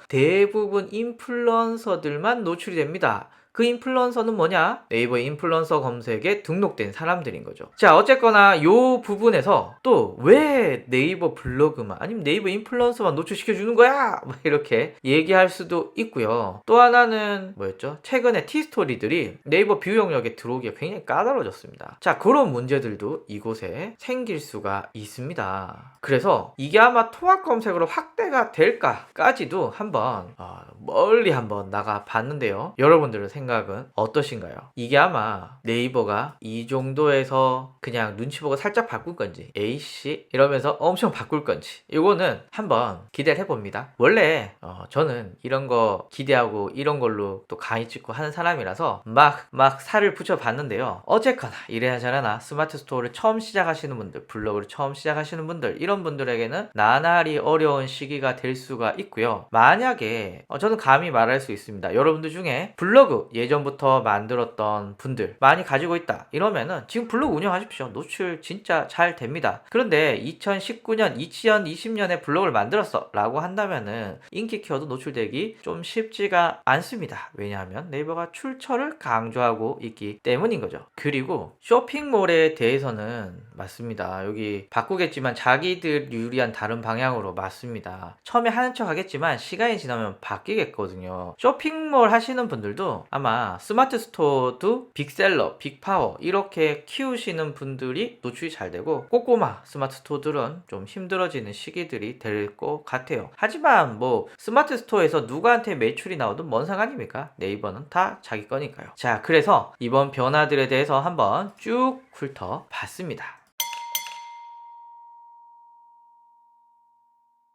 대부분 인플루언서들만 노출이 됩니다. 그 인플루언서는 뭐냐? 네이버 인플루언서 검색에 등록된 사람들인 거죠. 자, 어쨌거나 요 부분에서 또 왜 네이버 블로그만 아니면 네이버 인플루언서만 노출시켜 주는 거야? 뭐 이렇게 얘기할 수도 있고요. 또 하나는 뭐였죠? 최근에 티스토리들이 네이버 뷰 영역에 들어오기가 굉장히 까다로워졌습니다. 자, 그런 문제들도 이곳에 생길 수가 있습니다. 그래서 이게 아마 통합 검색으로 확대가 될까까지도 한번 멀리 한번 나가 봤는데요. 여러분들의 생각은 어떠신가요? 이게 아마 네이버가 이 정도에서 그냥 눈치 보고 살짝 바꿀 건지, 에이씨 이러면서 엄청 바꿀 건지, 이거는 한번 기대를 해봅니다. 원래 저는 이런 거 기대하고 이런 걸로 또 강의 찍고 하는 사람이라서 막 살을 붙여봤는데요. 어쨌거나 이래야 저래나 스마트 스토어를 처음 시작하시는 분들, 블로그를 처음 시작하시는 분들, 이런 분들에게는 나날이 어려운 시기가 될 수가 있고요. 만약에 저는 감히 말할 수 있습니다. 여러분들 중에 블로그 예전부터 만들었던 분들 많이 가지고 있다 이러면은 지금 블로그 운영하십시오. 노출 진짜 잘 됩니다. 그런데 2019년, 2020년에 블로그를 만들었어 라고 한다면은 인기 키워드 노출되기 좀 쉽지가 않습니다. 왜냐하면 네이버가 출처를 강조하고 있기 때문인 거죠. 그리고 쇼핑몰에 대해서는 맞습니다. 여기 바꾸겠지만 자기들 유리한 다른 방향으로 맞습니다. 처음에 하는 척 하겠지만 시간이 지나면 바뀌겠거든요. 쇼핑몰 하시는 분들도 아마 아마 스마트 스토어도 빅셀러, 빅파워 이렇게 키우시는 분들이 노출이 잘 되고 꼬꼬마 스마트 스토어들은 좀 힘들어지는 시기들이 될 것 같아요. 하지만 뭐 스마트 스토어에서 누구한테 매출이 나오든 뭔 상관입니까? 네이버는 다 자기 거니까요. 자, 그래서 이번 변화들에 대해서 한번 쭉 훑어봤습니다.